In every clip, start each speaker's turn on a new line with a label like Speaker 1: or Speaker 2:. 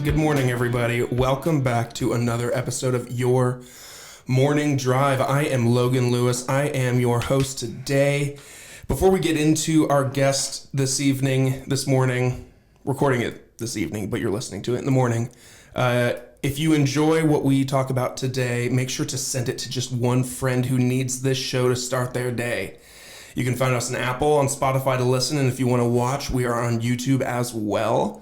Speaker 1: Good morning, everybody. Welcome back to another episode of Your Morning Drive. I am Logan Lewis. I am your host today. Before we get into our guest this morning, recording it this evening, but you're listening to it in the morning. If you enjoy what we talk about today, make sure to send it to just one friend who needs this show to start their day. You can find us on Apple, on Spotify to listen, and if you want to watch, we are on YouTube as well.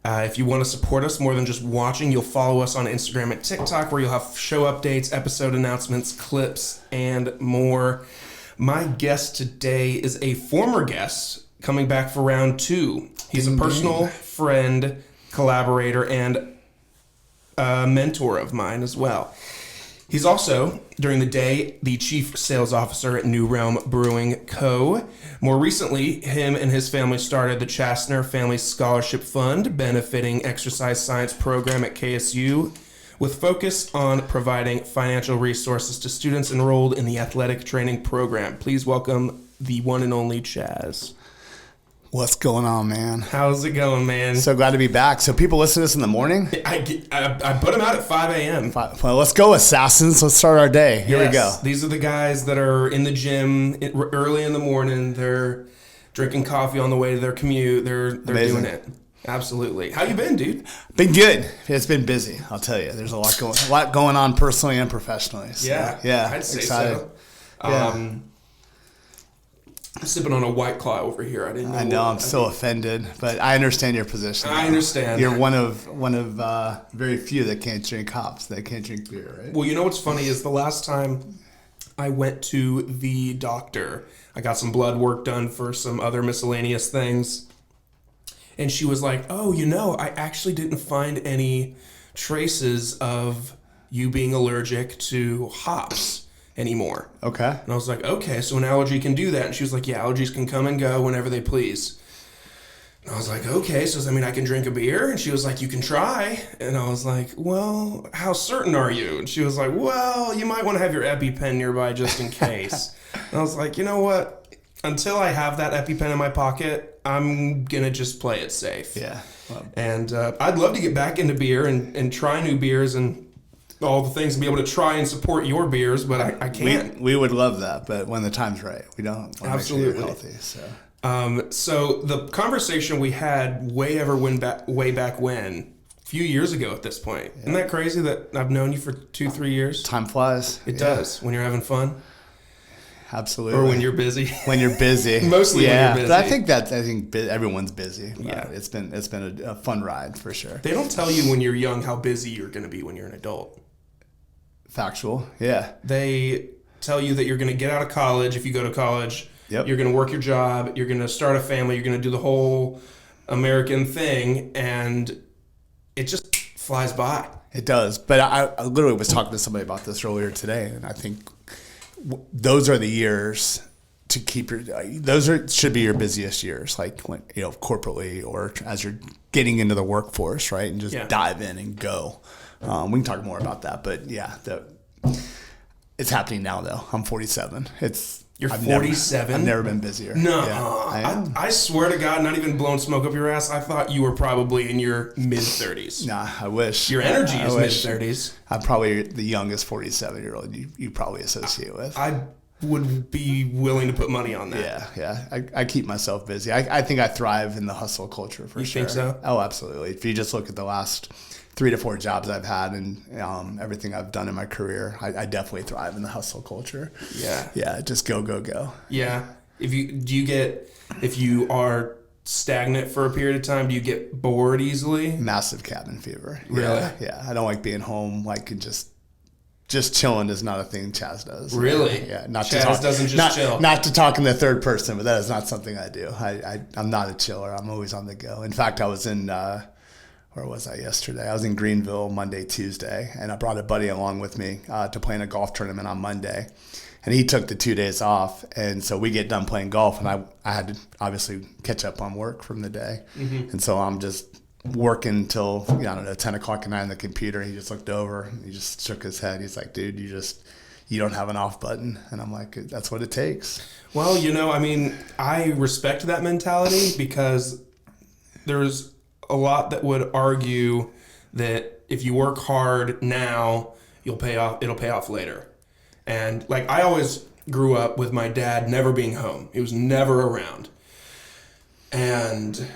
Speaker 1: If you want to support us more than just watching, you'll follow us on Instagram and TikTok, where you'll have show updates, episode announcements, clips, and more. My guest today is a former guest coming back for round 2. He's a personal friend, collaborator, and a mentor of mine as well. He's also, during the day, the chief sales officer at Realm Brewing Co. More recently, him and his family started the Chassner Family Scholarship Fund, benefiting exercise science program at KSU, with focus on providing financial resources to students enrolled in the athletic training program. Please welcome the one and only Chaz.
Speaker 2: What's going on, man?
Speaker 1: How's it going, man?
Speaker 2: So glad to be back. So people listen to this in the morning?
Speaker 1: I put them out at 5 a.m.
Speaker 2: Well, let's go, Assassins. Let's start our day. Here we go.
Speaker 1: These are the guys that are in the gym early in the morning. They're drinking coffee on the way to their commute. They're doing it. Absolutely. How you been, dude?
Speaker 2: Been good. It's been busy, I'll tell you. There's a lot going on personally and professionally. So,
Speaker 1: yeah, I'd say
Speaker 2: excited.
Speaker 1: So.
Speaker 2: Yeah.
Speaker 1: I'm sipping on a White Claw over here.
Speaker 2: I know. I'm so offended, but I understand your position.
Speaker 1: I understand.
Speaker 2: You're one of very few that can't drink hops, that can't drink beer, right?
Speaker 1: Well, you know what's funny is the last time I went to the doctor, I got some blood work done for some other miscellaneous things, and she was like, "Oh, I actually didn't find any traces of you being allergic to hops anymore."
Speaker 2: Okay.
Speaker 1: And I was like, okay, so an allergy can do that. And she was like, yeah, allergies can come and go whenever they please. And I was like, okay, so does that mean I can drink a beer? And she was like, you can try. And I was like, well, how certain are you? And she was like, well, you might want to have your EpiPen nearby just in case. And I was like, you know what? Until I have that EpiPen in my pocket, I'm going to just play it safe.
Speaker 2: Yeah. Well,
Speaker 1: and I'd love to get back into beer and try new beers and all the things and be able to try and support your beers, but I can't.
Speaker 2: We would love that, but when the time's right, we don't want to make sure you're healthy.
Speaker 1: So the conversation we had way back when, a few years ago at this point. Yeah. Isn't that crazy that I've known you for 2-3 years?
Speaker 2: Time flies.
Speaker 1: It does when you're having fun.
Speaker 2: Absolutely.
Speaker 1: Or when you're busy.
Speaker 2: When you're busy.
Speaker 1: Mostly when you're busy.
Speaker 2: But I think everyone's busy.
Speaker 1: Yeah.
Speaker 2: It's been a fun ride for sure.
Speaker 1: They don't tell you when you're young how busy you're going to be when you're an adult.
Speaker 2: Factual. Yeah.
Speaker 1: They tell you that you're going to get out of college if you go to college.
Speaker 2: Yep.
Speaker 1: You're going to work your job. You're going to start a family. You're going to do the whole American thing. And it just flies by.
Speaker 2: It does. But I literally was talking to somebody about this earlier today. And I think those are the years to keep should be your busiest years, like when, corporately or as you're getting into the workforce, right? And just dive in and go. We can talk more about that, but yeah, it's happening now though. I'm 47.
Speaker 1: You're 47?
Speaker 2: I've never been busier.
Speaker 1: No,
Speaker 2: yeah,
Speaker 1: I swear to God, not even blowing smoke up your ass. I thought you were probably in your mid-30s.
Speaker 2: Nah, I wish.
Speaker 1: Your energy is mid-30s.
Speaker 2: I'm probably the youngest 47-year-old you probably associate with.
Speaker 1: I would be willing to put money on that.
Speaker 2: Yeah. I keep myself busy. I think I thrive in the hustle culture for sure.
Speaker 1: You think so?
Speaker 2: Oh, absolutely. If you just look at the last 3 to 4 jobs I've had and everything I've done in my career, I definitely thrive in the hustle culture. Yeah, just go.
Speaker 1: Yeah. If you are stagnant for a period of time, do you get bored easily?
Speaker 2: Massive cabin fever.
Speaker 1: Really?
Speaker 2: Yeah. I don't like being home, and just chilling is not a thing Chaz does.
Speaker 1: Really?
Speaker 2: Yeah.
Speaker 1: Chaz doesn't just chill.
Speaker 2: Not to talk in the third person, but that is not something I do. I'm not a chiller. I'm always on the go. In fact, I was in where was I yesterday? I was in Greenville Monday, Tuesday, and I brought a buddy along with me to play in a golf tournament on Monday. And he took the 2 days off, and so we get done playing golf, and I had to obviously catch up on work from the day. Mm-hmm. And so I'm just working until 10 o'clock at night on the computer. He just looked over, and he just shook his head. He's like, dude, you don't have an off button. And I'm like, that's what it takes.
Speaker 1: Well, I respect that mentality because there's a lot that would argue that if you work hard now, it'll pay off later. And like, I always grew up with my dad never being home. He was never around. And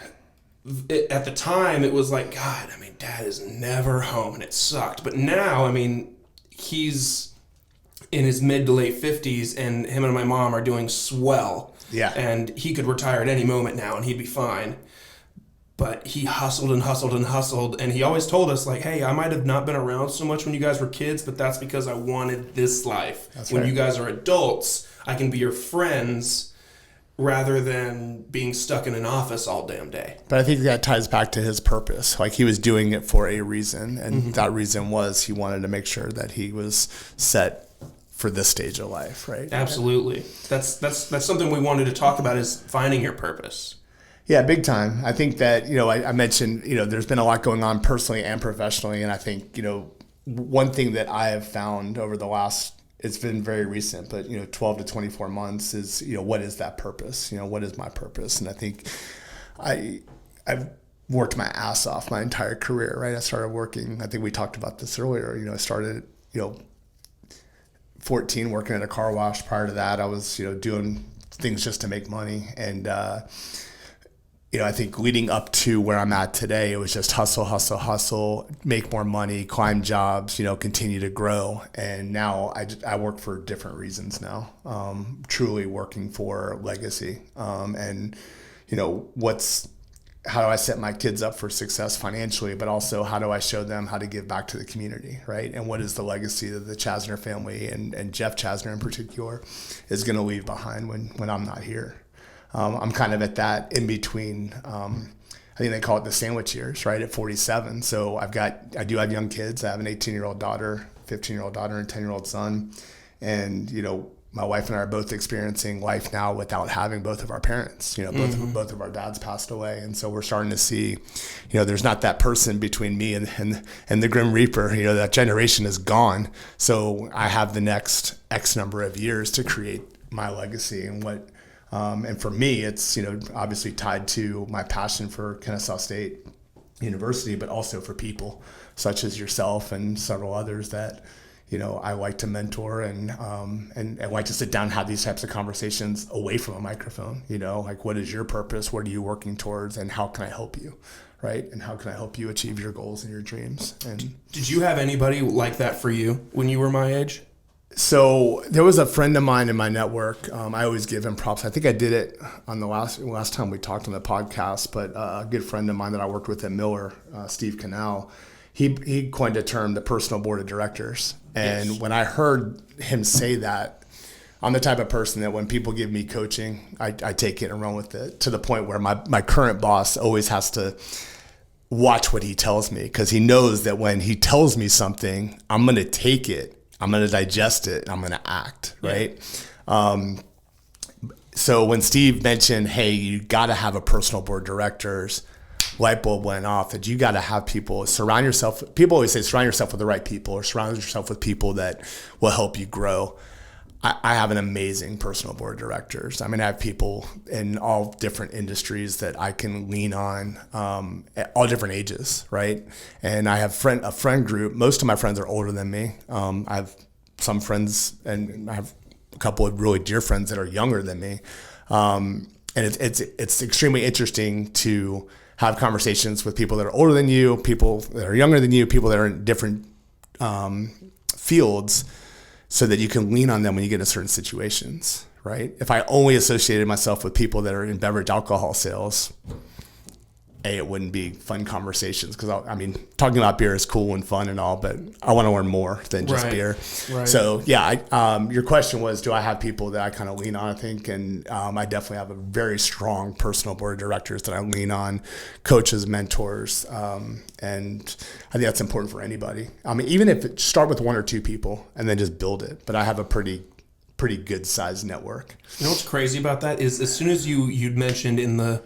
Speaker 1: at the time, it was like, God, I mean, Dad is never home, and it sucked. But now, I mean, he's in his mid to late 50s, and him and my mom are doing swell.
Speaker 2: Yeah.
Speaker 1: And he could retire at any moment now, and he'd be fine. But he hustled and hustled and hustled, and he always told us, like, hey, I might have not been around so much when you guys were kids, but that's because I wanted this life.
Speaker 2: That's
Speaker 1: when
Speaker 2: right.
Speaker 1: you guys are adults, I can be your friends rather than being stuck in an office all damn day.
Speaker 2: But I think that ties back to his purpose. Like, he was doing it for a reason, and that reason was he wanted to make sure that he was set for this stage of life, right?
Speaker 1: Absolutely. That's something we wanted to talk about, is finding your purpose.
Speaker 2: Yeah, big time. I think that, I mentioned, there's been a lot going on personally and professionally. And I think, one thing that I have found over the last, it's been very recent, but, 12 to 24 months is, what is that purpose? What is my purpose? And I think I've worked my ass off my entire career, right? I started working, I think we talked about this earlier, I started, 14 working at a car wash. Prior to that, I was, doing things just to make money. And, I think leading up to where I'm at today, it was just hustle, make more money, climb jobs, continue to grow. And now I work for different reasons now, truly working for legacy. And, how do I set my kids up for success financially, but also how do I show them how to give back to the community, right? And what is the legacy that the Chassner family and Jeff Chassner in particular is going to leave behind when I'm not here? I'm kind of at that in between. I think they call it the sandwich years, right? At 47. So I do have young kids. I have an 18-year-old daughter, 15-year-old daughter, and a 10-year-old son. And, my wife and I are both experiencing life now without having both of our parents. Both of our dads passed away. And so we're starting to see, there's not that person between me and the Grim Reaper. That generation is gone. So I have the next X number of years to create my legacy. And for me, it's, obviously tied to my passion for Kennesaw State University, but also for people such as yourself and several others that, I like to mentor and I like to sit down and have these types of conversations away from a microphone, like, what is your purpose? What are you working towards? And how can I help you? Right. And how can I help you achieve your goals and your dreams? And
Speaker 1: did you have anybody like that for you when you were my age?
Speaker 2: So there was a friend of mine in my network. I always give him props. I think I did it on the last time we talked on the podcast, but a good friend of mine that I worked with at Miller, Steve Canal, he coined a term, the personal board of directors. And yes. When I heard him say that, I'm the type of person that when people give me coaching, I take it and run with it, to the point where my current boss always has to watch what he tells me, because he knows that when he tells me something, I'm going to take it. I'm going to digest it, and I'm going to act, right? Yeah. So when Steve mentioned, hey, you got to have a personal board of directors, light bulb went off that you got to have people, people always say surround yourself with the right people, or surround yourself with people that will help you grow. I have an amazing personal board of directors. I mean, I have people in all different industries that I can lean on, at all different ages, right? And I have a friend group. Most of my friends are older than me. I have some friends, and I have a couple of really dear friends that are younger than me. And it's extremely interesting to have conversations with people that are older than you, people that are younger than you, people that are in different fields, so that you can lean on them when you get in certain situations, right? If I only associated myself with people that are in beverage alcohol sales, it wouldn't be fun conversations, because talking about beer is cool and fun and all, but I want to learn more than just beer. Right. So yeah, your question was, do I have people that I kind of lean on? I think, and I definitely have a very strong personal board of directors that I lean on, coaches, mentors, and I think that's important for anybody. Even if it start with one or two people and then just build it. But I have a pretty good sized network.
Speaker 1: You know what's crazy about that is, as soon as you'd mentioned in the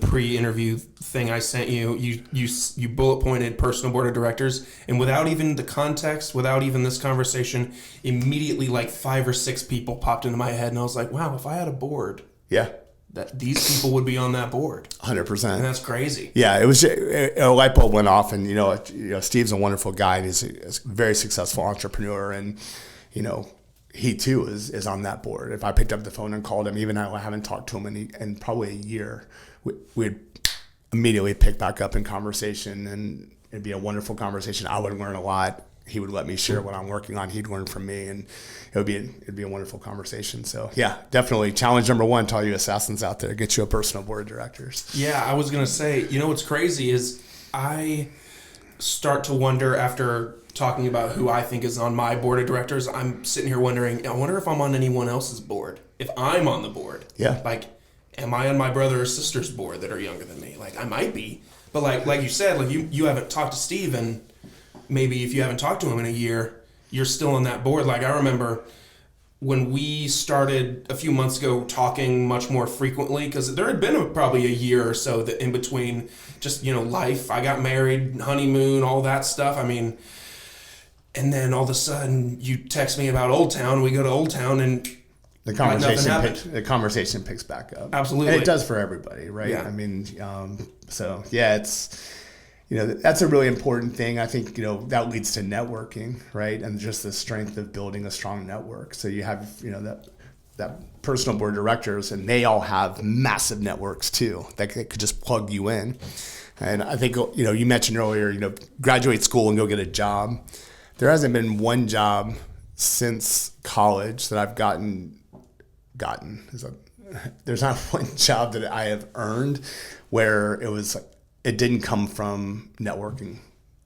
Speaker 1: pre-interview thing I sent you, you bullet pointed personal board of directors, and without even the context, without even this conversation, immediately like 5 or 6 people popped into my head, and I was like, wow, if I had a board,
Speaker 2: yeah,
Speaker 1: that these people would be on that board.
Speaker 2: 100%.
Speaker 1: And that's crazy.
Speaker 2: Yeah, it was a light bulb went off, and Steve's a wonderful guy, and he's a very successful entrepreneur, and he too is on that board. If I picked up the phone and called him, even though I haven't talked to him in probably a year, we'd immediately pick back up in conversation, and it'd be a wonderful conversation. I would learn a lot. He would let me share what I'm working on. He'd learn from me, and it'd be a wonderful conversation. So yeah, definitely challenge number one to all you assassins out there: get you a personal board of directors.
Speaker 1: Yeah, I was gonna say, what's crazy is I start to wonder after talking about who I think is on my board of directors. I'm sitting here wondering, I wonder if I'm on anyone else's board. If I'm on the board,
Speaker 2: yeah,
Speaker 1: like, am I on my brother or sister's board that are younger than me? Like, I might be, but like you said, like you haven't talked to Steve, and maybe if you haven't talked to him in a year, you're still on that board. Like, I remember when we started a few months ago talking much more frequently, because there had been probably a year or so that in between just, life. I got married, honeymoon, all that stuff. I mean, and then all of a sudden you text me about Old Town. We go to Old Town, and
Speaker 2: the conversation picks back up.
Speaker 1: Absolutely.
Speaker 2: And it does for everybody, right?
Speaker 1: Yeah.
Speaker 2: I mean, so yeah, it's, that's a really important thing. I think, that leads to networking, right? And just the strength of building a strong network. So you have, that personal board of directors, and they all have massive networks too that could just plug you in. And I think, you mentioned earlier, graduate school and go get a job. There hasn't been one job since college that I've gotten. There's not one job that I have earned where it didn't come from networking.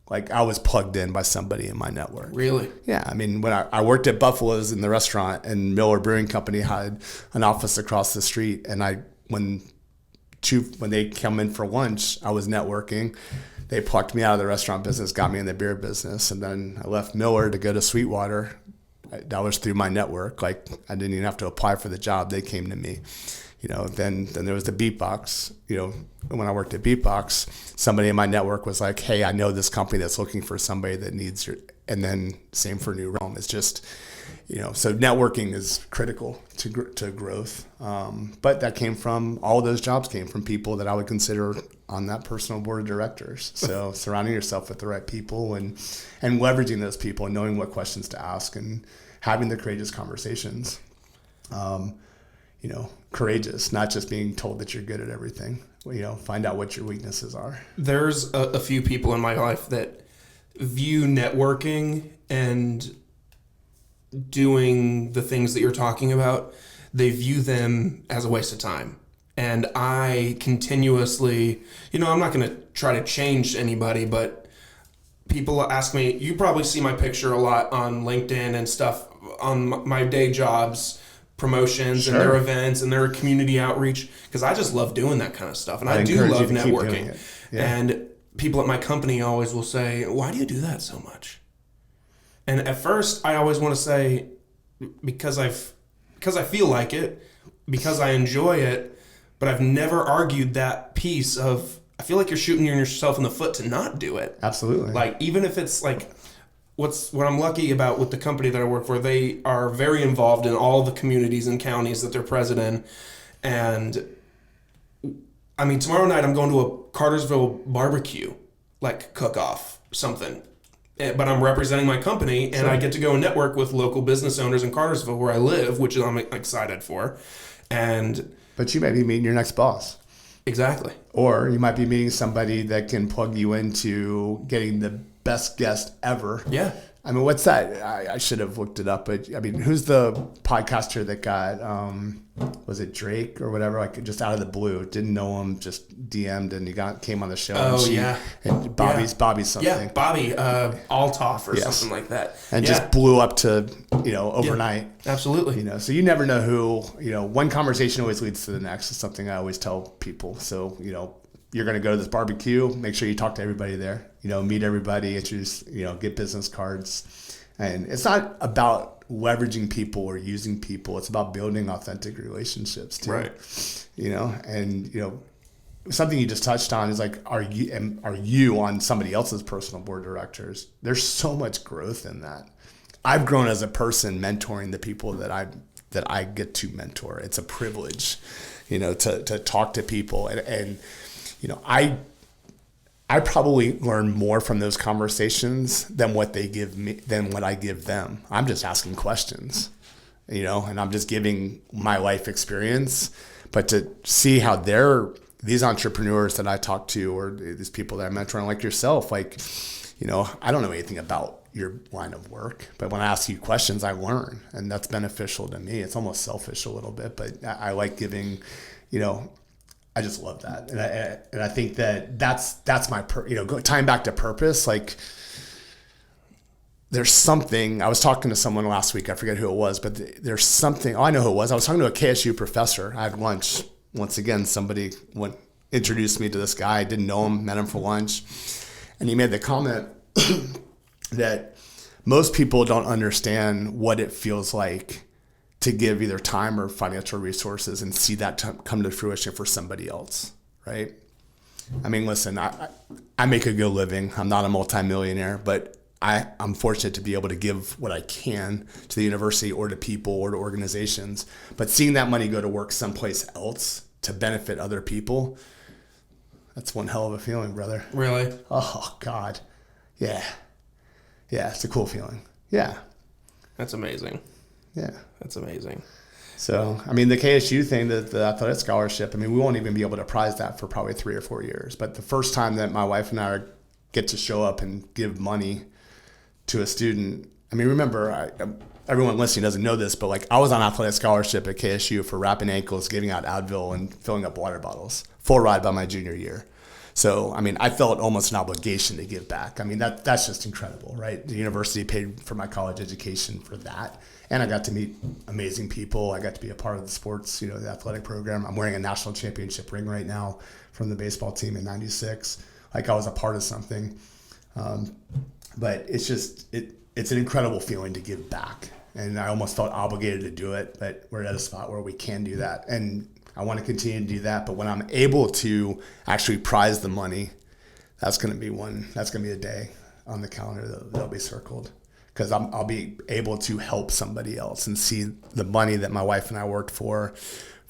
Speaker 2: Like, I was plugged in by somebody in my network.
Speaker 1: Really?
Speaker 2: Yeah. I mean, when I worked at Buffalo's in the restaurant, and Miller Brewing Company had an office across the street, and when they come in for lunch, I was networking. They plucked me out of the restaurant business, got me in the beer business, and then I left Miller to go to Sweetwater. That was through my network. Like, I didn't even have to apply for the job. They came to me. Then there was the Beatbox. When I worked at Beatbox, somebody in my network was like, hey, I know this company that's looking for somebody that needs your, and then same for New Realm. It's just, so networking is critical to growth. But that came from, all of those jobs came from people that I would consider on that personal board of directors. So surrounding yourself with the right people and leveraging those people and knowing what questions to ask and having the courageous conversations. Courageous, not just being told that you're good at everything. Find out what your weaknesses are.
Speaker 1: There's a few people in my life that view networking and doing the things that you're talking about, they view them as a waste of time. And I continuously, I'm not going to try to change anybody, but people ask me, you probably see my picture a lot on LinkedIn and stuff on my day jobs, promotions,
Speaker 2: sure,
Speaker 1: and their events and their community outreach, because I just love doing that kind of stuff. And I do love networking. Yeah. And people at my company always will say, why do you do that so much? And at first I always want to say, because I feel like it, because I enjoy it, but I've never argued that piece of, I feel like you're shooting yourself in the foot to not do it.
Speaker 2: Absolutely.
Speaker 1: Like, even if it's like, what I'm lucky about with the company that I work for, they are very involved in all the communities and counties that they're present in. And I mean, tomorrow night I'm going to a Cartersville barbecue, like cook-off, something. But I'm representing my company, and sure, I get to go and network with local business owners in Cartersville where I live, which I'm excited for.
Speaker 2: But you might be meeting your next boss.
Speaker 1: Exactly.
Speaker 2: Or you might be meeting somebody that can plug you into getting the best guest ever.
Speaker 1: Yeah.
Speaker 2: I mean, what's that? I should have looked it up, but I mean, who's the podcaster that got, was it Drake or whatever? Like, just out of the blue, didn't know him, just DM'd and he came on the show.
Speaker 1: Oh,
Speaker 2: and
Speaker 1: yeah.
Speaker 2: And Bobby's something.
Speaker 1: Yeah, Bobby Altoff or something like that.
Speaker 2: And just blew up to, overnight.
Speaker 1: Yeah, absolutely.
Speaker 2: So you never know who, one conversation always leads to the next. It's something I always tell people. So, you're going to go to this barbecue, make sure you talk to everybody there, meet everybody, introduce, get business cards. And it's not about leveraging people or using people. It's about building authentic relationships too.
Speaker 1: Right.
Speaker 2: Something you just touched on is like, are you on somebody else's personal board of directors? There's so much growth in that. I've grown as a person mentoring the people that I'm that I get to mentor. It's a privilege, to talk to people. And I probably learn more from those conversations than what they give me, than what I give them. I'm just asking questions, and I'm just giving my life experience. But to see how these entrepreneurs that I talk to, or these people that I mentor, like yourself, like, I don't know anything about your line of work, but when I ask you questions, I learn, and that's beneficial to me. It's almost selfish a little bit, but I like giving, I just love that. And I think that's my, tying back to purpose, like there's something, I was talking to someone last week, I forget who it was, but there's something, I know who it was. I was talking to a KSU professor. I had lunch. Once again, somebody introduced me to this guy. I didn't know him, met him for lunch. And he made the comment that most people don't understand what it feels like to give either time or financial resources and see that come to fruition for somebody else, right? I mean, listen, I make a good living. I'm not a multimillionaire, but I'm fortunate to be able to give what I can to the university or to people or to organizations. But seeing that money go to work someplace else to benefit other people, that's one hell of a feeling, brother.
Speaker 1: Really?
Speaker 2: Oh, God. Yeah. Yeah, it's a cool feeling. Yeah.
Speaker 1: That's amazing.
Speaker 2: Yeah.
Speaker 1: That's amazing.
Speaker 2: So, I mean, the KSU thing, the athletic scholarship, I mean, we won't even be able to prize that for probably 3 or 4 years. But the first time that my wife and I get to show up and give money to a student, I mean, remember, everyone listening doesn't know this, but like I was on athletic scholarship at KSU for wrapping ankles, giving out Advil, and filling up water bottles. Full ride by my junior year. So, I mean, I felt almost an obligation to give back. I mean, that's just incredible, right? The university paid for my college education for that. And I got to meet amazing people. I got to be a part of the sports, the athletic program. I'm wearing a national championship ring right now from the baseball team in '96. Like I was a part of something. But it's just, it's an incredible feeling to give back. And I almost felt obligated to do it, but we're at a spot where we can do that. And I want to continue to do that. But when I'm able to actually prize the money, that's going to be a day on the calendar that'll be circled. Because I'll be able to help somebody else and see the money that my wife and I worked for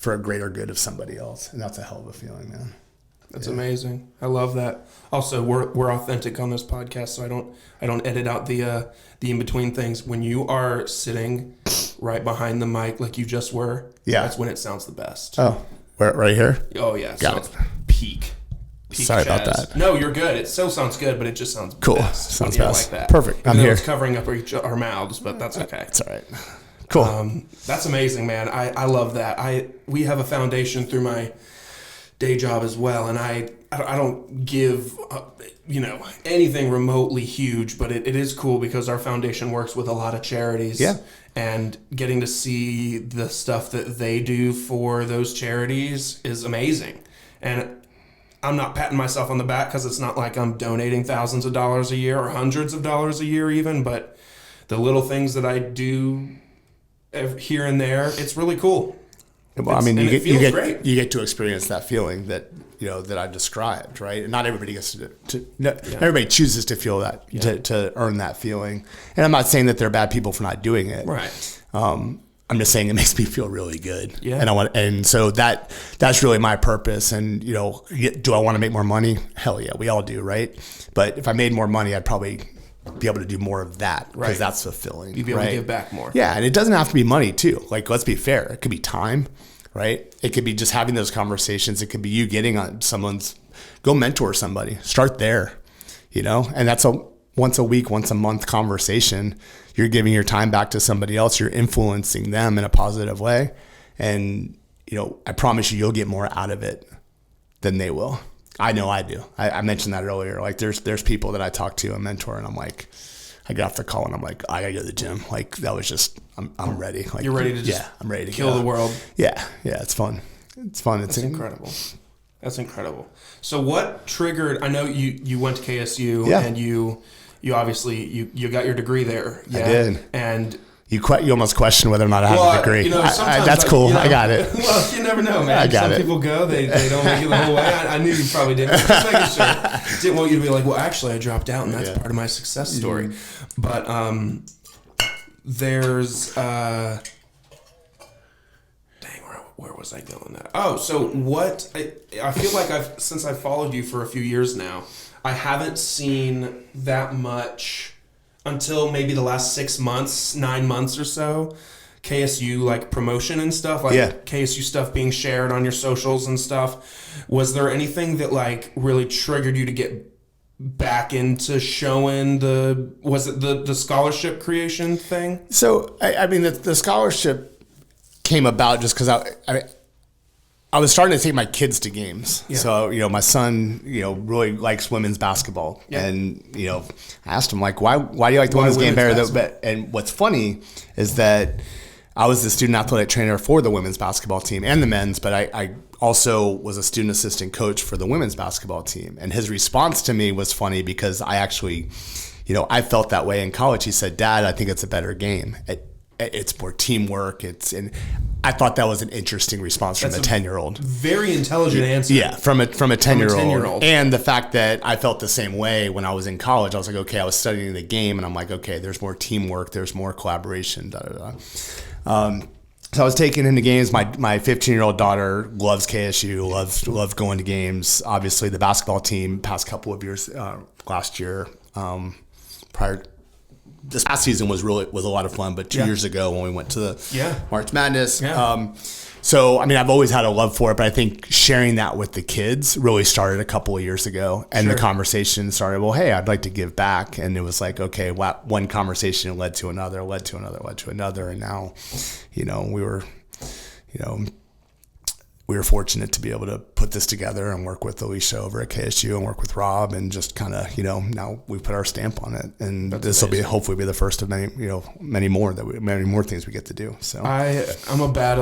Speaker 2: a greater good of somebody else. And that's a hell of a feeling, man.
Speaker 1: That's amazing. I love that. Also, we're authentic on this podcast, so I don't edit out the in between things. When you are sitting right behind the mic like you just were, that's when it sounds the best.
Speaker 2: Oh, right here?
Speaker 1: Oh yeah,
Speaker 2: Got it.
Speaker 1: Peak.
Speaker 2: Sorry
Speaker 1: Chaz.
Speaker 2: about that.
Speaker 1: No, you're good. It still sounds good, but it just sounds
Speaker 2: cool.
Speaker 1: best.
Speaker 2: Sounds
Speaker 1: Like
Speaker 2: best.
Speaker 1: that.
Speaker 2: Perfect. I'm here.
Speaker 1: It's covering up our mouths, but that's okay.
Speaker 2: It's all right. Cool.
Speaker 1: That's amazing, man. I love that. We have a foundation through my day job as well, and I don't give anything remotely huge, but it is cool because our foundation works with a lot of charities.
Speaker 2: Yeah.
Speaker 1: And getting to see the stuff that they do for those charities is amazing. And I'm not patting myself on the back because it's not like I'm donating thousands of dollars a year or hundreds of dollars a year even, but the little things that I do here and there, it's really cool.
Speaker 2: Well, I mean, you
Speaker 1: great.
Speaker 2: get to experience that feeling that that I described, right? And not everybody gets everybody chooses to feel that to earn that feeling. And I'm not saying that they're bad people for not doing it,
Speaker 1: right?
Speaker 2: I'm just saying it makes me feel really good,
Speaker 1: yeah.
Speaker 2: And so that's really my purpose. And do I want to make more money? Hell yeah, we all do, right? But if I made more money, I'd probably be able to do more of that because that's fulfilling.
Speaker 1: You'd be able to give back more.
Speaker 2: Yeah, and it doesn't have to be money too. Like, let's be fair. It could be time, right? It could be just having those conversations. It could be you getting on go mentor somebody. Start there, and that's a once a week, once a month conversation. You're giving your time back to somebody else. You're influencing them in a positive way. And, I promise you'll get more out of it than they will. I know I do. I mentioned that earlier. Like there's people that I talk to and mentor, and I'm like, I get off the call and I'm like, I gotta go to the gym. Like that was just, I'm ready. Like
Speaker 1: you're ready to just
Speaker 2: I'm ready to
Speaker 1: kill the world.
Speaker 2: Yeah. It's fun. It's fun.
Speaker 1: That's incredible. That's incredible. So what triggered, I know you went to KSU and you obviously you got your degree there. Yeah?
Speaker 2: I did.
Speaker 1: And
Speaker 2: you almost question whether or not I have a degree. That's cool. I got it.
Speaker 1: Well, you never know, man.
Speaker 2: I got
Speaker 1: Some people go, they don't make it the whole way. I knew you probably didn't. Just making sure. Didn't want you to be like, well, actually, I dropped out, and that's part of my success story. But there's where was I going at? Oh, so what? I feel like since I've followed you for a few years now, I haven't seen that much until maybe the last 6 months, 9 months or so. KSU like promotion and stuff, like KSU stuff being shared on your socials and stuff. Was there anything that like really triggered you to get back into showing was it the scholarship creation thing?
Speaker 2: So I mean the scholarship came about just because I was starting to take my kids to games. Yeah. So, my son, really likes women's basketball. Yeah. And, I asked him, like, why do you like the women's game better? And what's funny is that I was the student athletic trainer for the women's basketball team and the men's, but I also was a student assistant coach for the women's basketball team. And his response to me was funny because I actually, I felt that way in college. He said, Dad, I think it's a better game. It's more teamwork. And I thought that was an interesting response from a 10-year-old.
Speaker 1: Very intelligent answer.
Speaker 2: Yeah, from a 10-year-old. And the fact that I felt the same way when I was in college. I was like, okay, I was studying the game, and I'm like, okay, there's more teamwork, there's more collaboration. So I was taking him to games. My 15-year-old daughter loves KSU, loves going to games. Obviously, the basketball team past couple of years, last year, this past season was a lot of fun, but 2 years ago when we went to the March Madness. Yeah. So, I mean, I've always had a love for it, but I think sharing that with the kids really started a couple of years ago. And the conversation started, well, hey, I'd like to give back. And it was like, okay, one conversation led to another. And now, we were fortunate to be able to put this together and work with Alicia over at KSU and work with Rob and just kind of, now we put our stamp on it, and this will hopefully be the first of many more things we get to do. So
Speaker 1: I'm a bad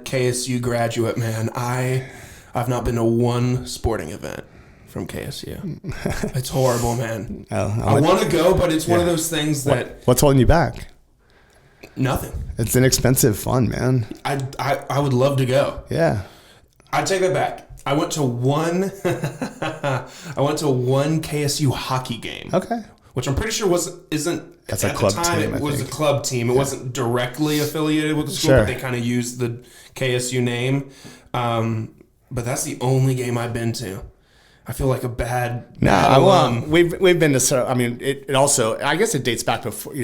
Speaker 1: KSU graduate, man. I've not been to one sporting event from KSU. It's horrible, man. I want to go, but it's one of those things that
Speaker 2: what's holding you back?
Speaker 1: Nothing.
Speaker 2: It's inexpensive fun, man.
Speaker 1: I would love to go.
Speaker 2: Yeah.
Speaker 1: I take that back. I went to one KSU hockey game.
Speaker 2: Okay.
Speaker 1: Which I'm pretty sure isn't
Speaker 2: that's at a club the time
Speaker 1: team. It was a club team. It wasn't directly affiliated with the school, but they kind of used the KSU name. But that's the only game I've been to. I feel like a bad
Speaker 2: we've been to. I mean, it also. I guess it dates back before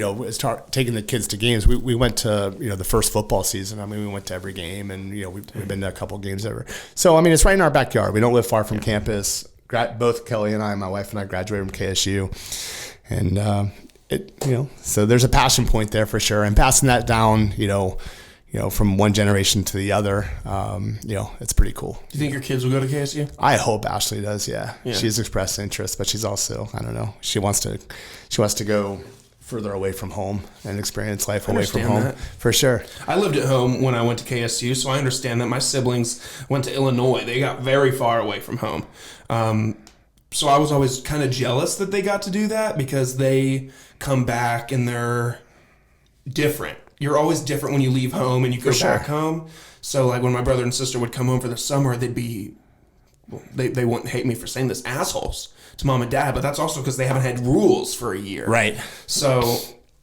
Speaker 2: taking the kids to games. We went to the first football season. I mean, we went to every game, and we've been to a couple games ever. So I mean, it's right in our backyard. We don't live far from campus. Both Kelly and I, my wife and I, graduated from KSU, and so there's a passion point there for sure. And passing that down, from one generation to the other, it's pretty cool.
Speaker 1: Do you think your kids will go to KSU?
Speaker 2: I hope Ashley does. Yeah. She's expressed interest, but she's also, I don't know, she wants to go further away from home and experience life away from home. For sure.
Speaker 1: I lived at home when I went to KSU, so I understand that. My siblings went to Illinois. They got very far away from home. So I was always kind of jealous that they got to do that because they come back and they're different. You're always different when you leave home and you go back home. So like when my brother and sister would come home for the summer, they'd be, they wouldn't hate me for saying this, assholes to mom and dad, but that's also because they haven't had rules for a year.
Speaker 2: Right.
Speaker 1: So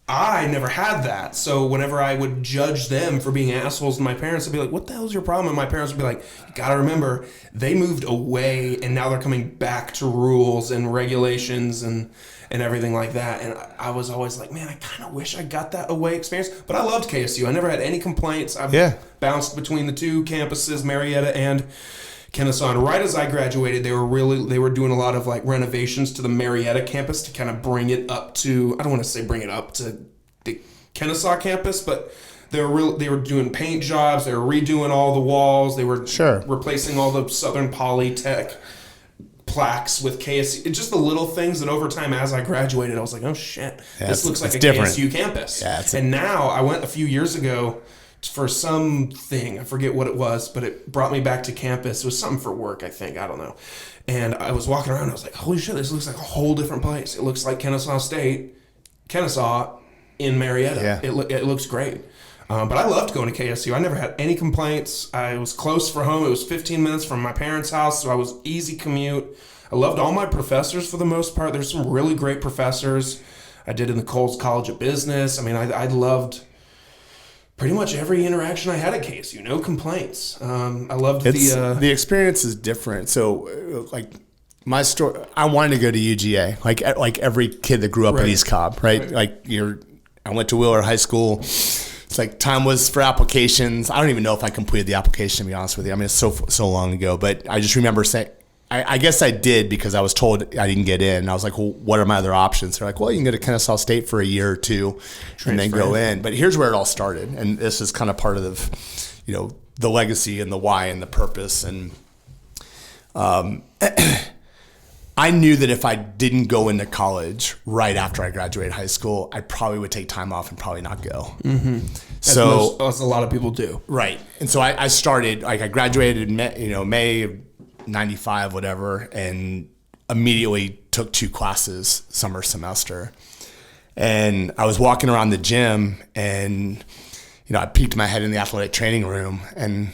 Speaker 1: I never had that. So whenever I would judge them for being assholes to my parents, I'd be like, what the hell's your problem? And my parents would be like, you got to remember, they moved away and now they're coming back to rules and regulations and everything like that. And I was always like, man, I kind of wish I got that away experience. But I loved KSU. I never had any complaints. I've bounced between the two campuses, Marietta and Kennesaw. And right as I graduated, they were doing a lot of like renovations to the Marietta campus to kind of bring it up to, I don't want to say bring it up to the Kennesaw campus, but they were doing paint jobs. They were redoing all the walls. They were replacing all the Southern Polytech plaques with KSU. It's just the little things that over time as I graduated, I was like, oh shit, this looks like a different KSU campus. Yeah, and now I went a few years ago for something, I forget what it was, but it brought me back to campus. It was something for work, I think. I don't know. And I was walking around, I was like, holy shit, this looks like a whole different place. It looks like Kennesaw in Marietta. Yeah. It looks great. But I loved going to KSU. I never had any complaints. I was close for home. It was 15 minutes from my parents' house, so I was easy commute. I loved all my professors for the most part. There's some really great professors. I did in the Coles College of Business. I mean, I loved pretty much every interaction I had at KSU, no complaints. I loved
Speaker 2: the experience is different. So like my story, I wanted to go to UGA, like every kid that grew up in East Cobb, right? Like I went to Wheeler High School. It's like time was for applications. I don't even know if I completed the application, to be honest with you. I mean, it's so long ago, but I just remember saying, I guess I did because I was told I didn't get in. I was like, well, what are my other options? They're like, well, you can go to Kennesaw State for a year or two and then go in. But here's where it all started. And this is kind of part of the legacy and the why and the purpose. And I knew that if I didn't go into college right after I graduated high school, I probably would take time off and probably not go.
Speaker 1: Mm-hmm.
Speaker 2: So
Speaker 1: as a lot of people do.
Speaker 2: Right. And so I started, like I graduated in May of 95, whatever, and immediately took 2 classes summer semester. And I was walking around the gym and, I peeked my head in the athletic training room and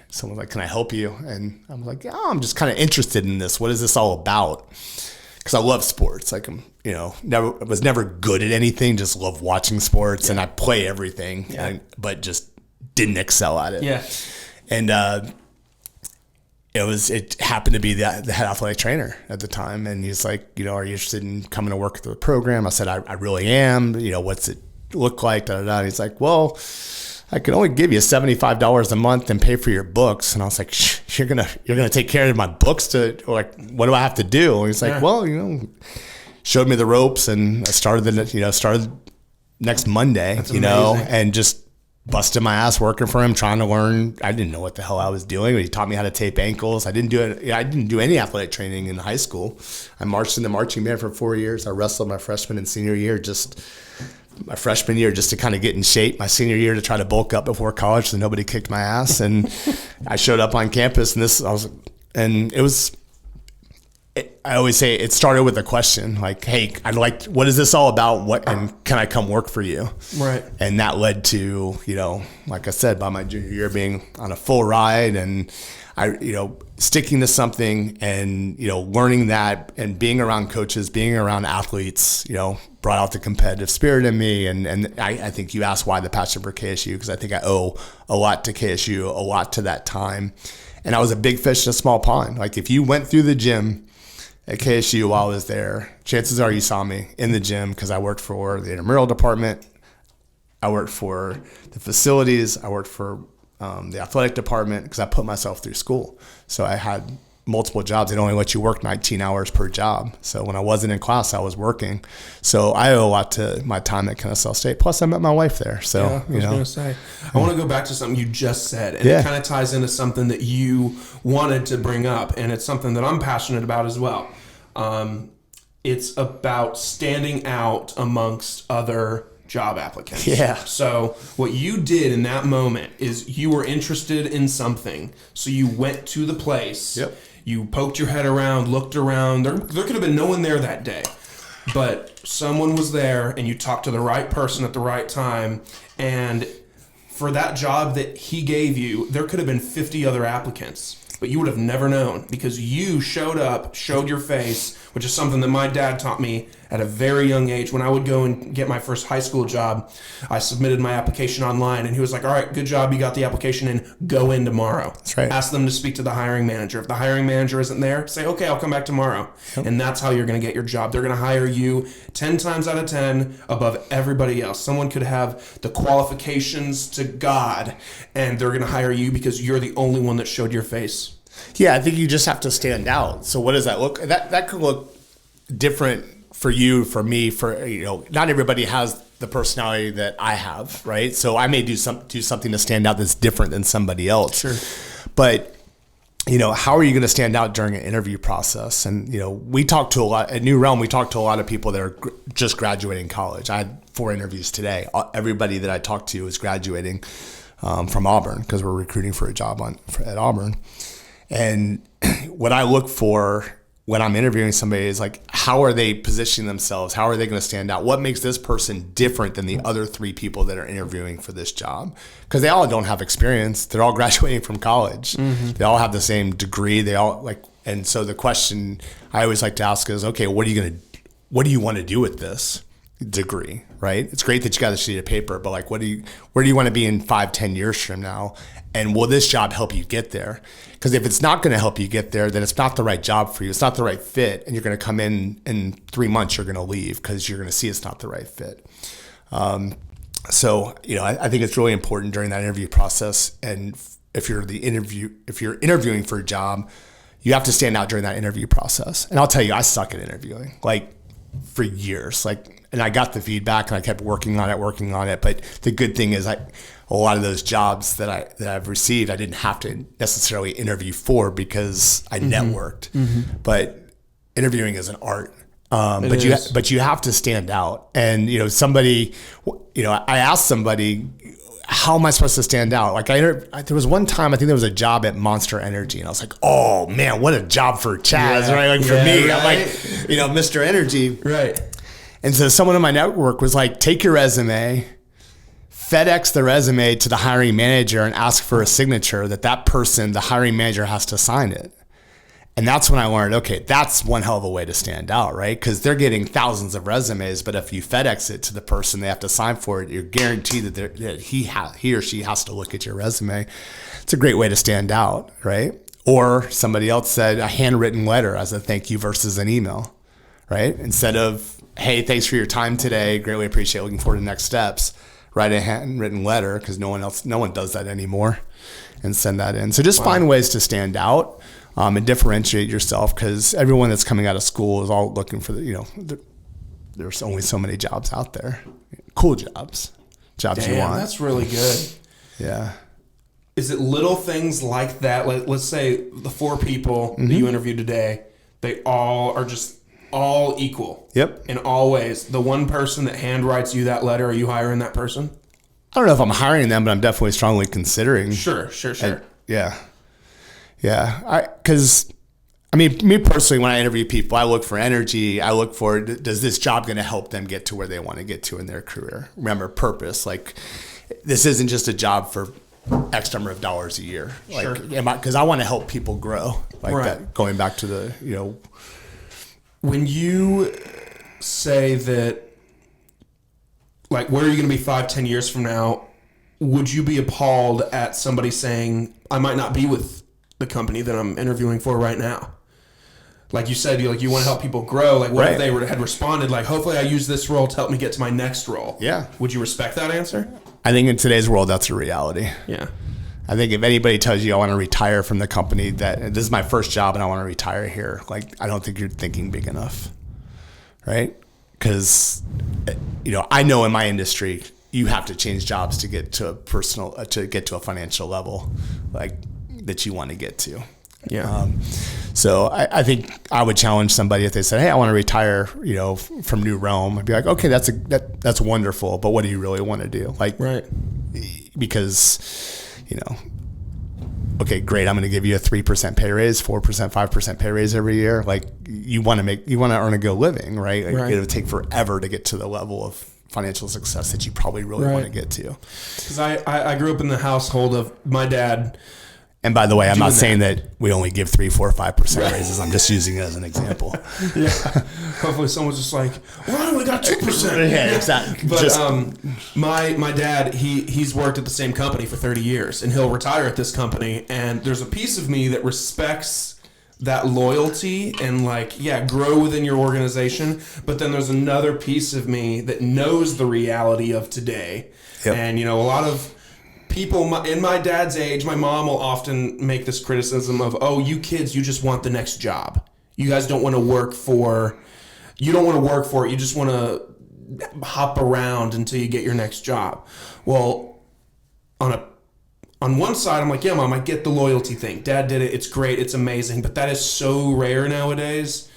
Speaker 2: someone was like, can I help you? And I was like, yeah, I'm just kind of interested in this. What is this all about? Because I love sports. Like was never good at anything, just love watching sports and I play everything, but just didn't excel at it.
Speaker 1: Yeah.
Speaker 2: And, it happened to be the head athletic trainer at the time. And he's like, are you interested in coming to work with the program? I said, I really am. What's it look like? And he's like, well, I can only give you $75 a month and pay for your books. And I was like, you're gonna take care of my books what do I have to do? And he's like, well, showed me the ropes and I started next Monday,
Speaker 1: That's amazing.
Speaker 2: and just busted my ass working for him, trying to learn. I didn't know what the hell I was doing, but he taught me how to tape ankles. I didn't do any athletic training in high school. I marched in the marching band for 4 years. I wrestled my freshman and senior year, just to kind of get in shape. My senior year to try to bulk up before college so nobody kicked my ass. And I showed up on campus I always say it started with a question like, hey, what is this all about? And can I come work for you?
Speaker 1: Right.
Speaker 2: And that led to, like I said, by my junior year being on a full ride and sticking to something and, learning that and being around coaches, being around athletes, brought out the competitive spirit in me. And I think you asked why the passion for KSU, because I think I owe a lot to KSU, a lot to that time. And I was a big fish in a small pond. Like if you went through the gym at KSU while I was there, chances are you saw me in the gym because I worked for the intramural department. I worked for the facilities. I worked for the athletic department because I put myself through school. So I had multiple jobs. They'd only let you work 19 hours per job. So when I wasn't in class, I was working. So I owe a lot to my time at Kennesaw State. Plus, I met my wife there. So,
Speaker 1: I was going to say, I want to go back to something you just said. And it kind of ties into something that you wanted to bring up. And it's something that I'm passionate about as well. It's about standing out amongst other job applicants.
Speaker 2: Yeah.
Speaker 1: So what you did in that moment is you were interested in something. So you went to the place.
Speaker 2: Yep.
Speaker 1: You poked your head around, looked around. There could have been no one there that day. But someone was there and you talked to the right person at the right time. And for that job that he gave you, there could have been 50 other applicants. But you would have never known because you showed up, showed your face, which is something that my dad taught me at a very young age. When I would go and get my first high school job, I submitted my application online, and he was like, all right, good job, you got the application in, go in tomorrow.
Speaker 2: That's right.
Speaker 1: Ask them to speak to the hiring manager. If the hiring manager isn't there, say, okay, I'll come back tomorrow. Yep. And that's how you're going to get your job. They're going to hire you 10 times out of 10 above everybody else. Someone could have the qualifications to God, and they're going to hire you because you're the only one that showed your face.
Speaker 2: Yeah, I think you just have to stand out. So what does that look? That could look different for you, for me, not everybody has the personality that I have, right? So I may do something to stand out that's different than somebody else.
Speaker 1: Sure.
Speaker 2: But how are you going to stand out during an interview process? And we talk to a lot at New Realm. We talk to a lot of people that are just graduating college. I had 4 interviews today. Everybody that I talked to is graduating from Auburn because we're recruiting for a job at Auburn. And what I look for when I'm interviewing somebody is like, how are they positioning themselves? How are they going to stand out? What makes this person different than the other 3 people that are interviewing for this job? Because they all don't have experience. They're all graduating from college. Mm-hmm. They all have the same degree. And so the question I always like to ask is, okay, what do you want to do with this? degree, right? It's great that you got a sheet of paper, but like, where do you want to be in 5-10 years from now? And will this job help you get there? Because if it's not going to help you get there, then it's not the right job for you. It's not the right fit. And you're going to come in 3 months, you're going to leave because you're going to see it's not the right fit. So, I think it's really important during that interview process. And if you're interviewing for a job, you have to stand out during that interview process. And I'll tell you, I suck at interviewing, like for years. And I got the feedback and I kept working on it. But the good thing is a lot of those jobs that I've received, I didn't have to necessarily interview for because I networked. Mm-hmm. But interviewing is an art. But you have to stand out. And, somebody, I asked somebody, how am I supposed to stand out? Like there was one time, I think there was a job at Monster Energy, and I was like, oh man, what a job for Chaz, right? Like for me, right. I'm like, Mr. Energy.
Speaker 1: Right.
Speaker 2: And so someone in my network was like, take your resume, FedEx the resume to the hiring manager and ask for a signature that person, the hiring manager, has to sign it. And that's when I learned, okay, that's one hell of a way to stand out, right? Because they're getting thousands of resumes, but if you FedEx it to the person, they have to sign for it, you're guaranteed that he or she has to look at your resume. It's a great way to stand out, right? Or somebody else said a handwritten letter as a thank you versus an email, right? Instead of, hey, thanks for your time today, greatly appreciate it, looking forward to the next steps, write a handwritten letter, because no one does that anymore, and send that in. So just find ways to stand out. And differentiate yourself, because everyone that's coming out of school is all looking for there's only so many jobs out there. Cool jobs you want.
Speaker 1: That's really good.
Speaker 2: Yeah.
Speaker 1: Is it little things like that? Let's say the 4 people that you interviewed today, they all are just all equal.
Speaker 2: Yep.
Speaker 1: In all ways. The one person that handwrites you that letter, are you hiring that person?
Speaker 2: I don't know if I'm hiring them, but I'm definitely strongly considering.
Speaker 1: Sure.
Speaker 2: Yeah. Because me personally, when I interview people, I look for energy. I look for, does this job going to help them get to where they want to get to in their career? Remember, purpose. Like, this isn't just a job for X number of dollars a year. Like, because I want to help people grow. Like that. Going back to the,
Speaker 1: When you say that, like, where are you going to be 5-10 years from now? Would you be appalled at somebody saying, I might not be with the company that I'm interviewing for right now? Like you said, you want to help people grow. Like, what if they had responded, like, hopefully I use this role to help me get to my next role?
Speaker 2: Yeah.
Speaker 1: Would you respect that answer?
Speaker 2: I think in today's world, that's a reality.
Speaker 1: Yeah.
Speaker 2: I think if anybody tells you I want to retire from the company, that this is my first job and I want to retire here, like, I don't think you're thinking big enough, right? Because, I know in my industry, you have to change jobs to get to a financial level, like, that you want to get to.
Speaker 1: Yeah.
Speaker 2: So I think I would challenge somebody if they said, hey, I want to retire, from New Realm. I'd be like, okay, that's wonderful, but what do you really want to do? Like,
Speaker 1: right.
Speaker 2: Because, okay, great, I'm going to give you a 3% pay raise, 4%, 5% pay raise every year. Like, you want to earn a good living, right? Like, it'll take forever to get to the level of financial success that you probably really want to get to.
Speaker 1: Because I grew up in the household of my dad.
Speaker 2: And by the way, I'm not saying that we only give 3, 4, 5% raises. I'm just using it as an example.
Speaker 1: Yeah. Hopefully someone's just like, well, I only got 2%.
Speaker 2: Yeah, exactly.
Speaker 1: But my dad, he's worked at the same company for 30 years, and he'll retire at this company. And there's a piece of me that respects that loyalty and, like, grow within your organization. But then there's another piece of me that knows the reality of today. Yep. And, a lot of people in my dad's age, my mom will often make this criticism of, oh, you kids, you just want the next job. You guys don't want to work for it. You just want to hop around until you get your next job. Well, on one side, I'm like, yeah, Mom, I get the loyalty thing. Dad did it. It's great. It's amazing. But that is so rare nowadays.